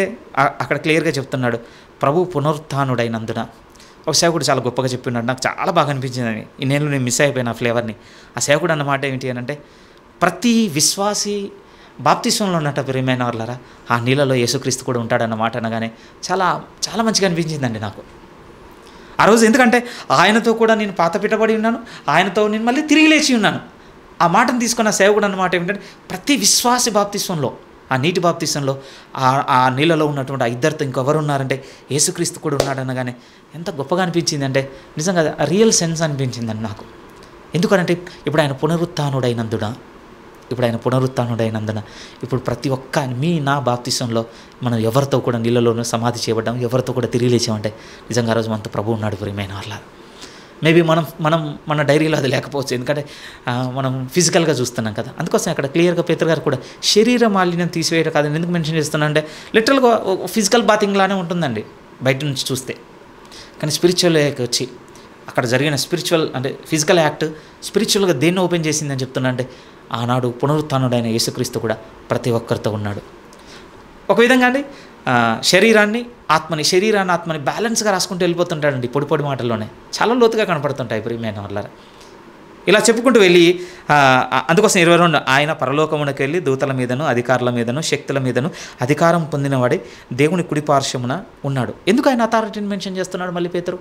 అక్కడ క్లియర్గా చెప్తున్నాడు, ప్రభు పునరుత్థానుడైనందున. ఒక సేవకుడు చాలా గొప్పగా చెప్పినాడు, నాకు చాలా బాగా అనిపించిందని. ఇన్నేళ్ళు నేను మిస్ అయిపోయిన ఆ ఫ్లేవర్ని. ఆ సేవకుడు అన్నమాట ఏమిటి అని అంటే ప్రతి విశ్వాసి బాప్తిసంలో ఉన్నట్ట ప్రియమైన వాళ్ళరా ఆ నీళ్ళలో యేసుక్రీస్తు కూడా ఉంటాడన్నమాట అనగానే చాలా చాలా మంచిగా అనిపించిందండి నాకు ఆ రోజు. ఎందుకంటే ఆయనతో కూడా నేను పాత పెట్టబడి ఉన్నాను, ఆయనతో నేను మళ్ళీ తిరిగి లేచి ఉన్నాను. ఆ మాటను తీసుకున్న సేవకుడు అన్నమాట ఏమిటంటే ప్రతి విశ్వాసి బాప్తిసంలో, ఆ నీటి బాప్తిసంలో ఆ నీళ్ళలో ఉన్నటువంటి ఆ ఇద్దరితో ఇంకెవరు ఉన్నారంటే యేసుక్రీస్తు కూడా ఉన్నాడనగానే ఎంత గొప్పగా అనిపించింది అంటే నిజంగా రియల్ సెన్స్ అనిపించిందండి నాకు. ఎందుకంటే ఇప్పుడు ఆయన పునరుత్థానుడైనందున ఇప్పుడు ప్రతి ఒక్క నా బాప్తిసంలో మనం ఎవరితో కూడా నీళ్ళలోనూ సమాధి చేయబడ్డాం, ఎవరితో కూడా తిరిగి లేచామంటే నిజంగా ఆ రోజు మనతో ప్రభు ఉన్నాడు ప్రియమైన వాళ్ళ. మేబీ మన డైరీలో అది లేకపోవచ్చు, ఎందుకంటే మనం ఫిజికల్గా చూస్తున్నాం కదా. అందుకోసం అక్కడ క్లియర్గా పేతురు గారు కూడా శరీర మాలిన్యం తీసివేయడం కాదని ఎందుకు మెన్షన్ చేస్తున్నా అంటే లిటరల్గా ఫిజికల్ బాతింగ్ లానే ఉంటుందండి బయట నుంచి చూస్తే. కానీ స్పిరిచువల్ వచ్చి అక్కడ జరిగిన స్పిరిచువల్ అంటే ఫిజికల్ యాక్ట్ స్పిరిచువల్గా దేన్ని ఓపెన్ చేసిందని చెప్తున్నా అంటే ఆనాడు పునరుత్థానుడైన యేసుక్రీస్తు కూడా ప్రతి ఒక్కరితో ఉన్నాడు. ఒక విధంగా అండి శరీరాన్ని ఆత్మని బ్యాలెన్స్గా రాసుకుంటూ వెళ్ళిపోతుంటాడండి పొడి మాటల్లోనే. చాలా లోతుగా కనపడుతుంటాయి ప్రియమైన వాళ్ళ. ఇలా చెప్పుకుంటూ వెళ్ళి అందుకోసం 22 ఆయన పరలోకమునకు వెళ్ళి దూతల మీదను అధికారుల మీదను శక్తుల మీదను అధికారం పొందినవాడే దేవుని కుడిపార్శ్వమున ఉన్నాడు. ఎందుకు ఆయన అథారిటీని మెన్షన్ చేస్తున్నాడు మళ్ళీ పేతురు?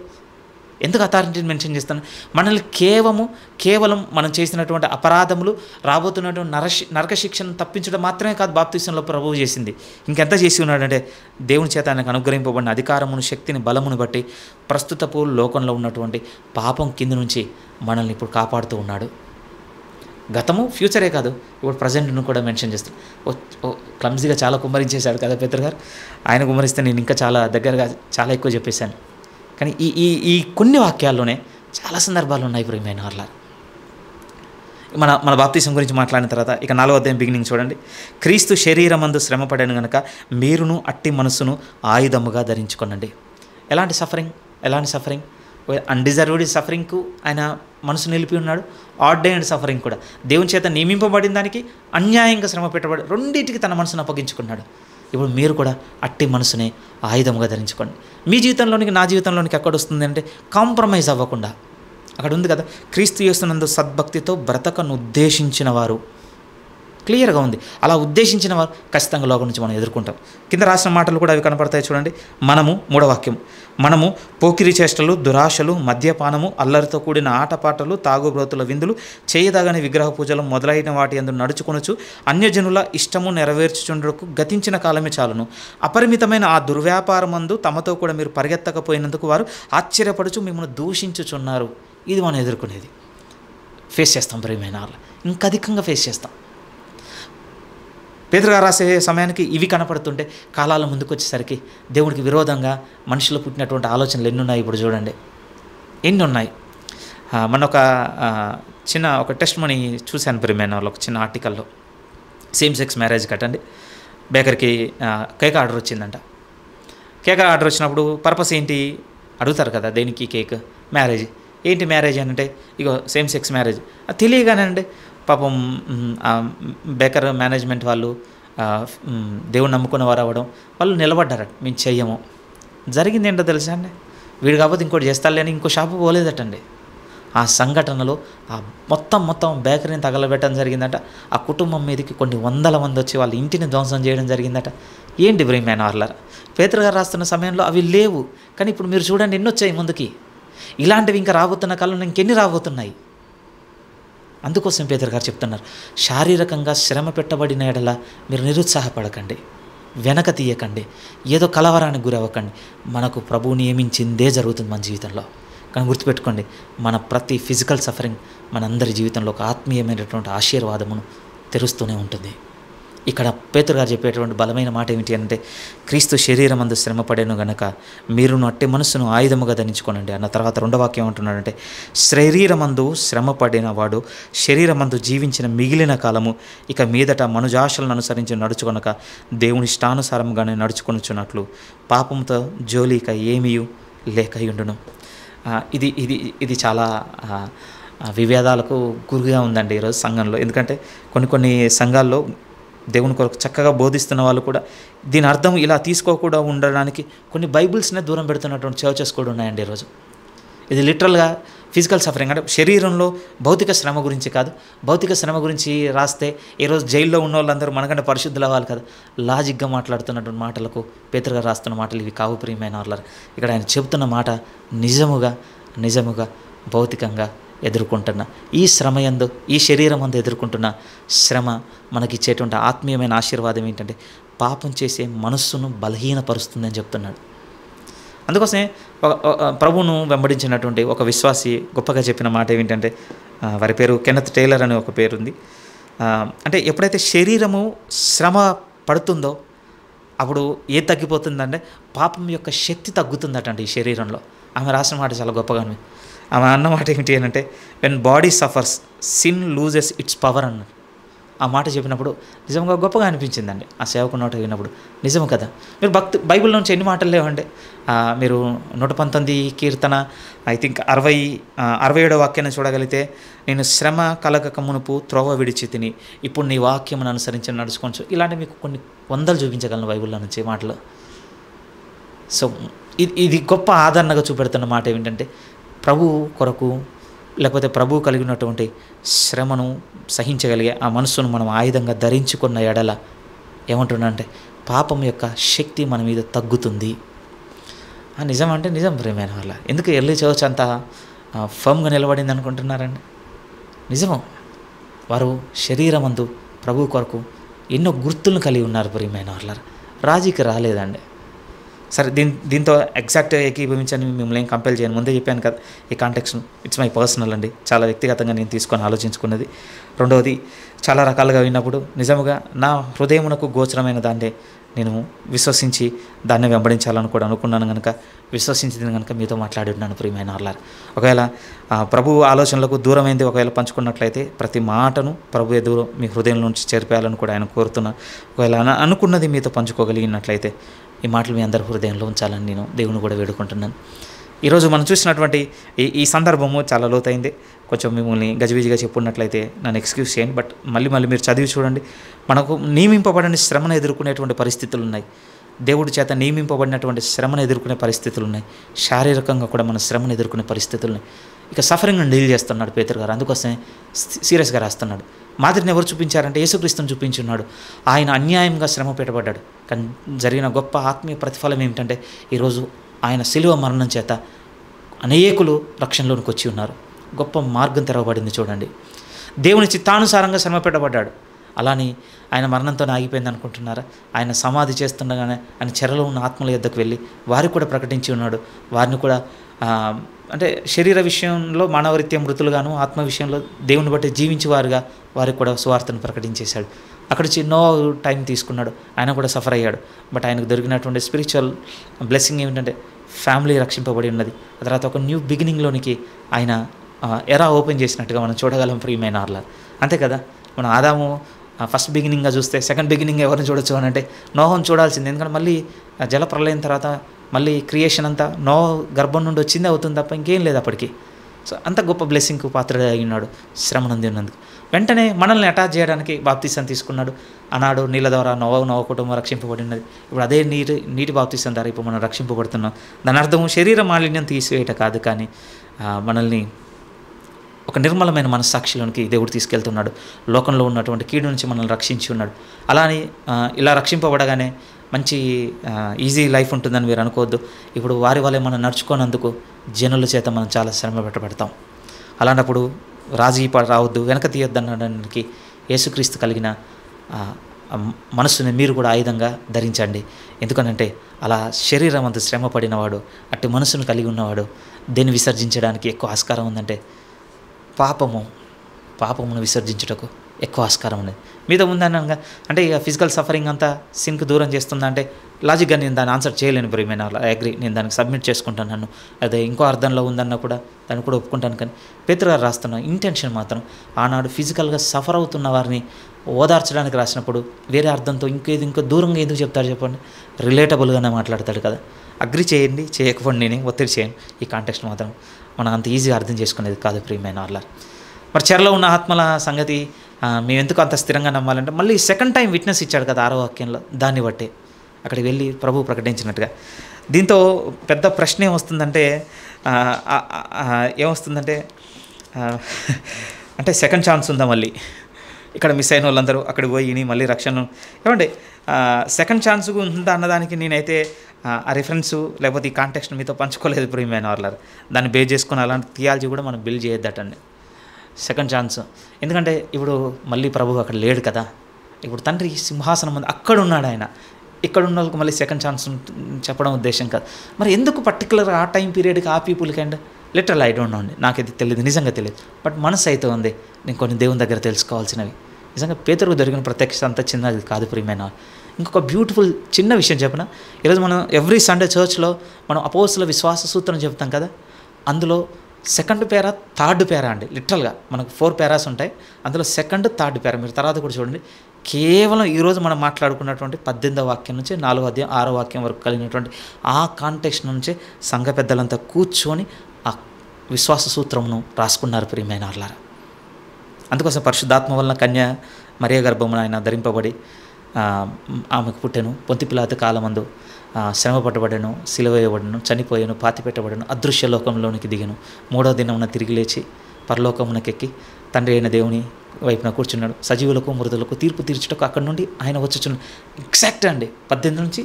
ఎందుకు అథారిటీని మెన్షన్ చేస్తాను? మనల్ని కేవలం మనం చేసినటువంటి అపరాధములు రాబోతున్నటువంటి నరక శిక్షను తప్పించడం మాత్రమే కాదు బాప్తిసంలో ప్రభువు చేసింది. ఇంకెంత చేసి ఉన్నాడంటే దేవుని చేత ఆయనకు అనుగ్రహింపబడిన అధికారమును శక్తిని బలమును బట్టి ప్రస్తుతపు లోకంలో ఉన్నటువంటి పాపం కింద నుంచి మనల్ని ఇప్పుడు కాపాడుతూ ఉన్నాడు. గతము ఫ్యూచరే కాదు, ఇప్పుడు ప్రజెంట్ను కూడా మెన్షన్ చేస్తాడు. క్లమ్జీగా చాలా కుమ్మరించేశాడు కదా పేతురు గారు. ఆయన కుమ్మరిస్తే నేను ఇంకా చాలా దగ్గరగా చాలా ఎక్కువ చెప్పేశాను. కానీ ఈ ఈ ఈ కొన్ని వాక్యాల్లోనే చాలా సందర్భాలు ఉన్నాయి ప్రియమైన వాళ్ళ. మన బాప్తిసం గురించి మాట్లాడిన తర్వాత ఇక 4వ అధ్యాయం బిగినింగ్ చూడండి. క్రీస్తు శరీరమందు శ్రమపడాను గనుక మీరును అట్టి మనసును ఆయుధముగా ధరించుకోనండి. ఎలాంటి సఫరింగ్? అన్డిజర్వ్డ్ సఫరింగ్కు ఆయన మనసు నిలిపి ఉన్నాడు. ఆర్డైన్డ్ సఫరింగ్ కూడా, దేవుని చేత నియమింపబడిన దానికి అన్యాయంగా శ్రమ పెట్టబడి రెండింటికి తన మనసును అప్పగించుకున్నాడు. ఇప్పుడు మీరు కూడా అట్టి మనసునే ఆయుధంగా ధరించుకోండి. మీ జీవితంలోనికి నా జీవితంలోనికి ఎక్కడ వస్తుంది అంటే కాంప్రమైజ్ అవ్వకుండా. అక్కడ ఉంది కదా, క్రీస్తు యేసునందు సద్భక్తితో బ్రతకను ఉద్దేశించిన వారు. క్లియర్గా ఉంది. అలా ఉద్దేశించిన వారు ఖచ్చితంగా లోకం నుంచి మనం ఎదుర్కొంటాం. కింద రాసిన మాటలు కూడా అవి కనపడతాయి చూడండి. మనము 3వ వాక్యం, మనము పోకిరి చేష్టలు, దురాశలు, మద్యపానము, అల్లరితో కూడిన ఆటపాటలు, తాగుబ్రోతుల విందులు, చేయదగని విగ్రహ పూజలు మొదలైన వాటి యందు నడుచుకొనుచు అన్యజనుల ఇష్టము నెరవేర్చుచుండుటకు గతించిన కాలమే చాలును. అపరిమితమైన ఆ దుర్వ్యాపారమందు తమతో కూడా మీరు పరిగెత్తకపోయినందుకు వారు ఆశ్చర్యపడుచు మిమ్మల్ని దూషించుచున్నారు. ఇది మనం ఎదుర్కొనేది, ఫేస్ చేస్తాం ప్రియమైన వాళ్ళు, ఇంకా అధికంగా ఫేస్ చేస్తాం. పేతురు గారు రాసే సమయానికి ఇవి కనపడుతుంటే కాలాల ముందుకు వచ్చేసరికి దేవుడికి విరోధంగా మనుషులు పుట్టినటువంటి ఆలోచనలు ఎన్ని ఉన్నాయి ఇప్పుడు చూడండి, ఎన్ని ఉన్నాయి. మన ఒక టెస్ట్ మనీ చూశాను ప్రియమైన వాళ్ళు, ఒక చిన్న ఆర్టికల్లో. సేమ్ సెక్స్ మ్యారేజ్ కట్టండి, బేకర్కి కేక్ ఆర్డర్ వచ్చిందంట. కేక్ ఆర్డర్ వచ్చినప్పుడు పర్పస్ ఏంటి అడుగుతారు కదా, దేనికి కేక్? మ్యారేజ్. ఏంటి మ్యారేజ్ అని అంటే ఇగో సేమ్ సెక్స్ మ్యారేజ్. అది తెలియగానండి పాపం బేకర్ మేనేజ్మెంట్ వాళ్ళు దేవుని నమ్ముకున్న వారు అవ్వడం, వాళ్ళు నిలబడ్డారట, మేము చెయ్యము. జరిగింది ఏంటో తెలుసా అండి, వీడు కాకపోతే ఇంకోటి చేస్తాలే అని ఇంకో షాపు పోలేదటండి. ఆ సంఘటనలో ఆ మొత్తం బేకరీని తగలబెట్టడం జరిగిందట. ఆ కుటుంబం మీదకి కొన్ని వందల మంది వచ్చి వాళ్ళ ఇంటిని ధ్వంసం చేయడం జరిగిందట. ఏంటి ప్రియమైన వాళ్ళారా, పేతురు గారు రాస్తున్న సమయంలో అవి లేవు, కానీ ఇప్పుడు మీరు చూడండి ఎన్ని వచ్చాయి ముందుకి. ఇలాంటివి ఇంకా రాబోతున్న కాలంలో ఇంకెన్ని రాబోతున్నాయి. అందుకోసం పేతురు గారు చెప్తున్నారు, శారీరకంగా శ్రమ పెట్టబడిన ఎడల మీరు నిరుత్సాహపడకండి, వెనక తీయకండి, ఏదో కలవరానికి గురవ్వకండి. మనకు ప్రభువు నియమించిందే జరుగుతుంది మన జీవితంలో. కానీ గుర్తుపెట్టుకోండి, మన ప్రతి ఫిజికల్ సఫరింగ్ మనందరి జీవితంలో ఒక ఆత్మీయమైనటువంటి ఆశీర్వాదమును తెరుస్తూనే ఉంటుంది. ఇక్కడ పేతురు గారు చెప్పేటువంటి బలమైన మాట ఏమిటి అంటే, క్రీస్తు శరీరమందు శ్రమపడేను గనక మీరును అట్టి మనస్సును ఆయుధముగా ధరించుకోనండి అన్న తర్వాత 2వ వాక్యం ఏమంటున్నాడంటే, శరీరమందు శ్రమపడిన వాడు శరీరమందు జీవించిన మిగిలిన కాలము ఇక మీదట మనుజాశలను అనుసరించి నడుచుకొనక దేవుని ఇష్టానుసారంగానే నడుచుకొనుచున్నట్లు పాపంతో జోలిక ఏమీ లేకయుండును. ఇది ఇది ఇది చాలా విభేదాలకు గురిగా ఉందండి ఈరోజు సంఘంలో. ఎందుకంటే కొన్ని సంఘాల్లో దేవుని కొరకు చక్కగా బోధిస్తున్న వాళ్ళు కూడా దీని అర్థం ఇలా తీసుకోకుండా ఉండడానికి కొన్ని బైబిల్స్నే దూరం పెడుతున్నటువంటి చర్చెస్ కూడా ఉన్నాయండి ఈరోజు. ఇది లిటరల్గా ఫిజికల్ సఫరింగ్ అంటే శరీరంలో భౌతిక శ్రమ గురించి కాదు. భౌతిక శ్రమ గురించి రాస్తే ఈరోజు జైల్లో ఉన్న వాళ్ళందరూ మనకంటే పరిశుద్ధులు అవ్వాలి కదా. లాజిక్గా మాట్లాడుతున్నటువంటి మాటలకు పేతురు గారు రాస్తున్న మాటలు ఇవి కావు ప్రియమైన వాళ్ళారు. ఇక్కడ ఆయన చెబుతున్న మాట నిజముగా భౌతికంగా ఎదుర్కొంటున్న ఈ శ్రమయందు, ఈ శరీరం అందు ఎదుర్కొంటున్న శ్రమ మనకిచ్చేటువంటి ఆత్మీయమైన ఆశీర్వాదం ఏంటంటే పాపం చేసే మనస్సును బలహీనపరుస్తుందని చెప్తున్నాడు. అందుకోసమే ప్రభువును వెంబడించినటువంటి ఒక విశ్వాసి గొప్పగా చెప్పిన మాట ఏమిటంటే, వారి పేరు కెనెత్ టేలర్ అనే ఒక పేరుంది. అంటే ఎప్పుడైతే శరీరము శ్రమ పడుతుందో అప్పుడు ఏది తగ్గిపోతుందంటే పాపం యొక్క శక్తి తగ్గుతుందటండి ఈ శరీరంలో. ఆమె రాసిన మాట చాలా గొప్పగా ఉంది. ఆమె అన్న మాట ఏమిటి అని అంటే, when body suffers sin loses its power అన్నాడు. ఆ మాట చెప్పినప్పుడు నిజంగా గొప్పగా అనిపించిందండి. ఆ సేవకు నోట విన్నప్పుడు నిజం కదా. మీరు బైబిల్ నుంచి ఎన్ని మాటలు లేవండి. మీరు 119 కీర్తన ఐ థింక్ 67వ వాక్యాన్ని చూడగలిగితే, నేను శ్రమ కలగక మునుపు త్రోవ విడిచి తిని ఇప్పుడు నీ వాక్యమును అనుసరించి నడుచుకోవచ్చు. ఇలాంటి మీకు కొన్ని వందలు చూపించగలను బైబిల్లో నుంచి మాటలు. సో ఇది గొప్ప ఆదరణగా చూపెడుతున్న మాట ఏమిటంటే, ప్రభు కొరకు లేకపోతే ప్రభువు కలిగినటువంటి శ్రమను సహించగలిగే ఆ మనస్సును మనం ఆయుధంగా ధరించుకున్న ఎడల ఏమంటున్నాడంటే పాపం యొక్క శక్తి మన మీద తగ్గుతుంది. నిజం అంటే నిజం ప్రియమైన వాళ్ళ. ఎందుకు ఎర్లీ చర్చ్ అంత ఫర్మ్గా నిలబడింది అనుకుంటున్నారండి? నిజము. వారు శరీరమందు ప్రభు కొరకు ఎన్నో గుర్తులను కలిగి ఉన్నారు ప్రియమైన వాళ్ళ. రాజీకి రాలేదండి. సరే దీంతో ఎగ్జాక్ట్ ఏకీభవించని మిమ్మల్ని ఏం కంపేర్ చేయను, ముందే చెప్పాను కదా. ఈ కాంటెక్స్ట్ ఇట్స్ మై పర్సనల్ అండి, చాలా వ్యక్తిగతంగా నేను తీసుకొని ఆలోచించుకున్నది. రెండవది, చాలా రకాలుగా విన్నప్పుడు నిజముగా నా హృదయమునకు గోచరమైన దాన్నే నేను విశ్వసించి దాన్ని వెంబడించాలని కూడా అనుకున్నాను కనుక, విశ్వసించింది కనుక మీతో మాట్లాడి ఉన్నాను ప్రియమైన వాళ్ళారు. ఒకవేళ ప్రభు ఆలోచనలకు దూరమైంది ఒకవేళ పంచుకున్నట్లయితే ప్రతి మాటను ప్రభు ఎదురు మీ హృదయం నుంచి చేర్పేయాలని కూడా ఆయన కోరుతున్నా. ఒకవేళ అనుకున్నది మీతో పంచుకోగలిగినట్లయితే ఈ మాటలు మీ అందరి హృదయంలో ఉంచాలని నేను దేవుని కూడా వేడుకుంటున్నాను. ఈరోజు మనం చూసినటువంటి ఈ సందర్భము చాలా లోతైంది. కొంచెం మిమ్మల్ని గజిబిజిగా చెప్పున్నట్లయితే నన్ను ఎక్స్క్యూజ్ చేయండి. బట్ మళ్ళీ మీరు చదివి చూడండి. మనకు నియమింపబడిన శ్రమను ఎదుర్కొనేటువంటి పరిస్థితులు ఉన్నాయి. దేవుడి చేత నియమింపబడినటువంటి శ్రమను ఎదుర్కొనే పరిస్థితులు ఉన్నాయి. శారీరకంగా కూడా మన శ్రమను ఎదుర్కొనే పరిస్థితులు ఉన్నాయి. ఇక సఫరింగ్ని డీల్ చేస్తున్నాడు పేతురు గారు, అందుకోసమే సీరియస్గా రాస్తున్నాడు. మాదిరిని ఎవరు చూపించారంటే యేసుక్రీస్తుని చూపించున్నాడు. ఆయన అన్యాయంగా శ్రమ పెట్టబడ్డాడు, కానీ జరిగిన గొప్ప ఆత్మీయ ప్రతిఫలం ఏమిటంటే ఈరోజు ఆయన శిలువ మరణం చేత అనేకులు రక్షణలోనికి వచ్చి ఉన్నారు. గొప్ప మార్గం తెరవబడింది చూడండి. దేవుని చిత్తానుసారంగా శ్రమ పెట్టబడ్డాడు. అలాని ఆయన మరణంతోనే ఆగిపోయింది అనుకుంటున్నారా? ఆయన సమాధి చేస్తుండగానే ఆయన చెరలో ఉన్న ఆత్మల యొద్దకు వెళ్ళి వారికి కూడా ప్రకటించి ఉన్నాడు. వారిని కూడా అంటే శరీర విషయంలో మానవరీత్య మృతులుగాను, ఆత్మ విషయంలో దేవుని బట్టి జీవించేవారుగా వారికి కూడా సువార్తను ప్రకటించేశాడు. అక్కడ చిన్న టైం తీసుకున్నాడు, ఆయన కూడా సఫర్ అయ్యాడు. బట్ ఆయనకు దొరికినటువంటి స్పిరిచువల్ బ్లెస్సింగ్ ఏమిటంటే ఫ్యామిలీ రక్షింపబడి ఉన్నది. ఆ తర్వాత ఒక న్యూ బిగినింగ్లోనికి ఆయన ఎరా ఓపెన్ చేసినట్టుగా మనం చూడగలం ప్రియమైన ఆర్లా. అంతే కదా, మనం ఆదాము ఫస్ట్ బిగినింగ్గా చూస్తే సెకండ్ బిగినింగ్ ఎవరిని చూడొచ్చు అని అంటే నోహను చూడాల్సింది. ఎందుకంటే మళ్ళీ జల ప్రళయం తర్వాత మళ్ళీ క్రియేషన్ అంతా నోహ గర్భం నుండి వచ్చింది అవుతుంది తప్ప ఇంకేం లేదు అప్పటికి. సో అంత గొప్ప బ్లెస్సింగ్కు పాత్రగా అయినాడు శ్రమ నంది ఉన్నందుకు. వెంటనే మనల్ని అటాచ్ చేయడానికి బాప్తిసం తీసుకున్నాడు. ఆనాడు నీళ్ళ ద్వారా నోవ కుటుంబం రక్షింపబడినది. ఇప్పుడు అదే నీటి బాప్తిసం ద్వారా ఇప్పుడు మనం రక్షింపబడుతున్నాం. దాని అర్థం శరీర మాలిన్యం తీసివేయట కాదు, కానీ మనల్ని ఒక నిర్మలమైన మనస్సాక్షిలోనికి దేవుడు తీసుకెళ్తున్నాడు. లోకంలో ఉన్నటువంటి కీడు నుంచి మనల్ని రక్షించి ఉన్నాడు. అలాని ఇలా రక్షింపబడగానే మంచి ఈజీ లైఫ్ ఉంటుందని మీరు అనుకోవద్దు. ఇప్పుడు వారి వల్లే మనం నడుచుకోనందుకు జనుల చేత మనం చాలా శ్రమ పెట్టబడతాం. అలాంటప్పుడు రాజీ రావద్దు, వెనక తీయొద్దనడానికి యేసుక్రీస్తు కలిగిన మనస్సుని మీరు కూడా ఆయుధంగా ధరించండి. ఎందుకనంటే అలా శరీరం అంత శ్రమ పడినవాడు, అట్టి మనసును కలిగి ఉన్నవాడు దేన్ని విసర్జించడానికి ఎక్కువ ఆస్కారం ఉందంటే పాపమును విసర్జించుటకు ఎక్కువ ఆస్కారం ఉన్నది. మీద ఉందనగా అంటే ఇక ఫిజికల్ సఫరింగ్ అంతా సిన్కు దూరం చేస్తుందా అంటే లాజిక్గా నేను దాన్ని ఆన్సర్ చేయలేను ప్రియమైన. అగ్రి, నేను దానికి సబ్మిట్ చేసుకుంటాను. నన్ను అదే ఇంకో అర్థంలో ఉందన్నా కూడా దాన్ని కూడా ఒప్పుకుంటాను. కానీ పేతురు గారు రాస్తున్న ఇంటెన్షన్ మాత్రం ఆనాడు ఫిజికల్గా సఫర్ అవుతున్న వారిని ఓదార్చడానికి రాసినప్పుడు వేరే అర్థంతో ఇంకో దూరంగా ఎందుకు చెప్తాడు చెప్పండి. రిలేటబుల్గానే మాట్లాడతాడు కదా. అగ్రి చేయండి, చేయకపోండి, నేనే ఒత్తిడి చేయను. ఈ కాంటెక్స్ట్ మాత్రం మనం అంత ఈజీగా అర్థం చేసుకునేది కాదు ప్రియమైన వాళ్ళ. మరి చెరలో ఉన్న ఆత్మల సంగతి మేము ఎందుకు అంత స్థిరంగా నమ్మాలంటే మళ్ళీ సెకండ్ టైం విట్నెస్ ఇచ్చాడు కదా 6వ వాక్యంలో. దాన్ని బట్టే అక్కడికి వెళ్ళి ప్రభు ప్రకటించినట్టుగా. దీంతో పెద్ద ప్రశ్న ఏమొస్తుందంటే అంటే సెకండ్ ఛాన్స్ ఉందా మళ్ళీ? ఇక్కడ మిస్ అయిన వాళ్ళందరూ అక్కడికి పోయి మళ్ళీ రక్షణ ఏమంటే సెకండ్ ఛాన్స్ ఉందా అన్నదానికి నేనైతే ఆ రిఫరెన్సు లేకపోతే ఈ కాంటెక్స్ట్ మీతో పంచుకోలేదు ప్రియమైన వాళ్ళ. దాన్ని బేస్ చేసుకుని అలాంటి థియాలజీ కూడా మనం బిల్డ్ చేయొద్దటండి. సెకండ్ ఛాన్స్ ఎందుకంటే ఇప్పుడు మళ్ళీ ప్రభు అక్కడ లేడు కదా. ఇప్పుడు తండ్రి సింహాసనం ఉంది, అక్కడ ఉన్నాడు ఆయన. ఇక్కడ ఉన్న వాళ్ళకి మళ్ళీ సెకండ్ ఛాన్స్ చెప్పడం ఉద్దేశం కాదు. మరి ఎందుకు పర్టికులర్ ఆ టైం పీరియడ్కి ఆ పీపుల్కి and literal I don't know అండి, నాకైతే తెలియదు, నిజంగా తెలియదు. బట్ మనసు అయితే ఉంది, నేను కొన్ని దేవుని దగ్గర తెలుసుకోవాల్సినవి. నిజంగా పేతురుకు దొరికిన ప్రత్యక్షత అంత చిన్నది కాదు ప్రియమైన. ఇంకొక బ్యూటిఫుల్ చిన్న విషయం చెప్పిన, ఈరోజు మనం ఎవ్రీ సండే చర్చ్లో మనం అపోస్తుల విశ్వాస సూత్రం చెప్తాం కదా. అందులో సెకండ్ పేరా థర్డ్ పేరా అండి, లిటరల్గా మనకు 4 పేరాస్ ఉంటాయి. అందులో సెకండ్ థర్డ్ పేరా మీరు తర్వాత కూడా చూడండి. కేవలం ఈరోజు మనం మాట్లాడుకున్నటువంటి 18వ వాక్యం నుంచి 4వ అధ్యాయం 6వ వాక్యం వరకు కలిగినటువంటి ఆ కాంటెక్స్ట్ నుంచి సంఘ పెద్దలంతా కూర్చొని ఆ విశ్వాస సూత్రమును రాసుకున్నారు ప్రియమైన వాళ్ళారా. అందుకోసం పరిశుద్ధాత్మ వలన కన్య మరియ గర్భమున ఆయన ధరింపబడి ఆమెకు పుట్టెను. పొంతి పిలాతు కాలమందు శ్రమ పట్టబడను, సిలువేయబడను, చనిపోయాను, పాతిపెట్టబడను, అదృశ్య లోకంలోనికి దిగను. 3వ దినమున తిరిగి లేచి పరలోకమునకెక్కి తండ్రి అయిన దేవుని వైపున కూర్చున్నాడు. సజీవులకు మృతులకు తీర్పు తీర్చుటకు అక్కడి నుండి ఆయన వచ్చుచున్నాడు. ఎగ్జాక్ట్ అండి 18 నుంచి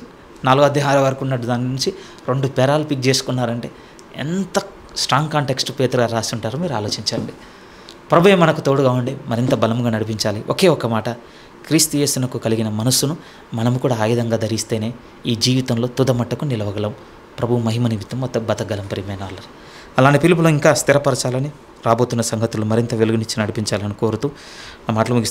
4వ అధ్యాయం 6 వరకు ఉన్నట్టు దాని నుంచి 2 పేరాలు పిక్ చేసుకున్నారంటే ఎంత స్ట్రాంగ్ కాంటెక్స్ట్ పేతురు రాసి ఉంటారో మీరు ఆలోచించండి. ప్రభువే మనకు తోడుగా ఉండి మరింత బలంగా నడిపించాలి. ఒకే ఒక్క మాట, క్రీస్తు యేసునకు కలిగిన మనస్సును మనము కూడా ఆయుధంగా ధరిస్తేనే ఈ జీవితంలో తుదమట్టకు నిలవగలం. ప్రభు మహిమ నిమిత్తం బతకగలం. ప్రియమైన వాళ్ళని అలానే పిలుపులో ఇంకా స్థిరపరచాలని, రాబోతున్న సంగతులు మరింత వెలుగునిచ్చి నడిపించాలని కోరుతూ నా మాటలు ముగిస్తున్నాను.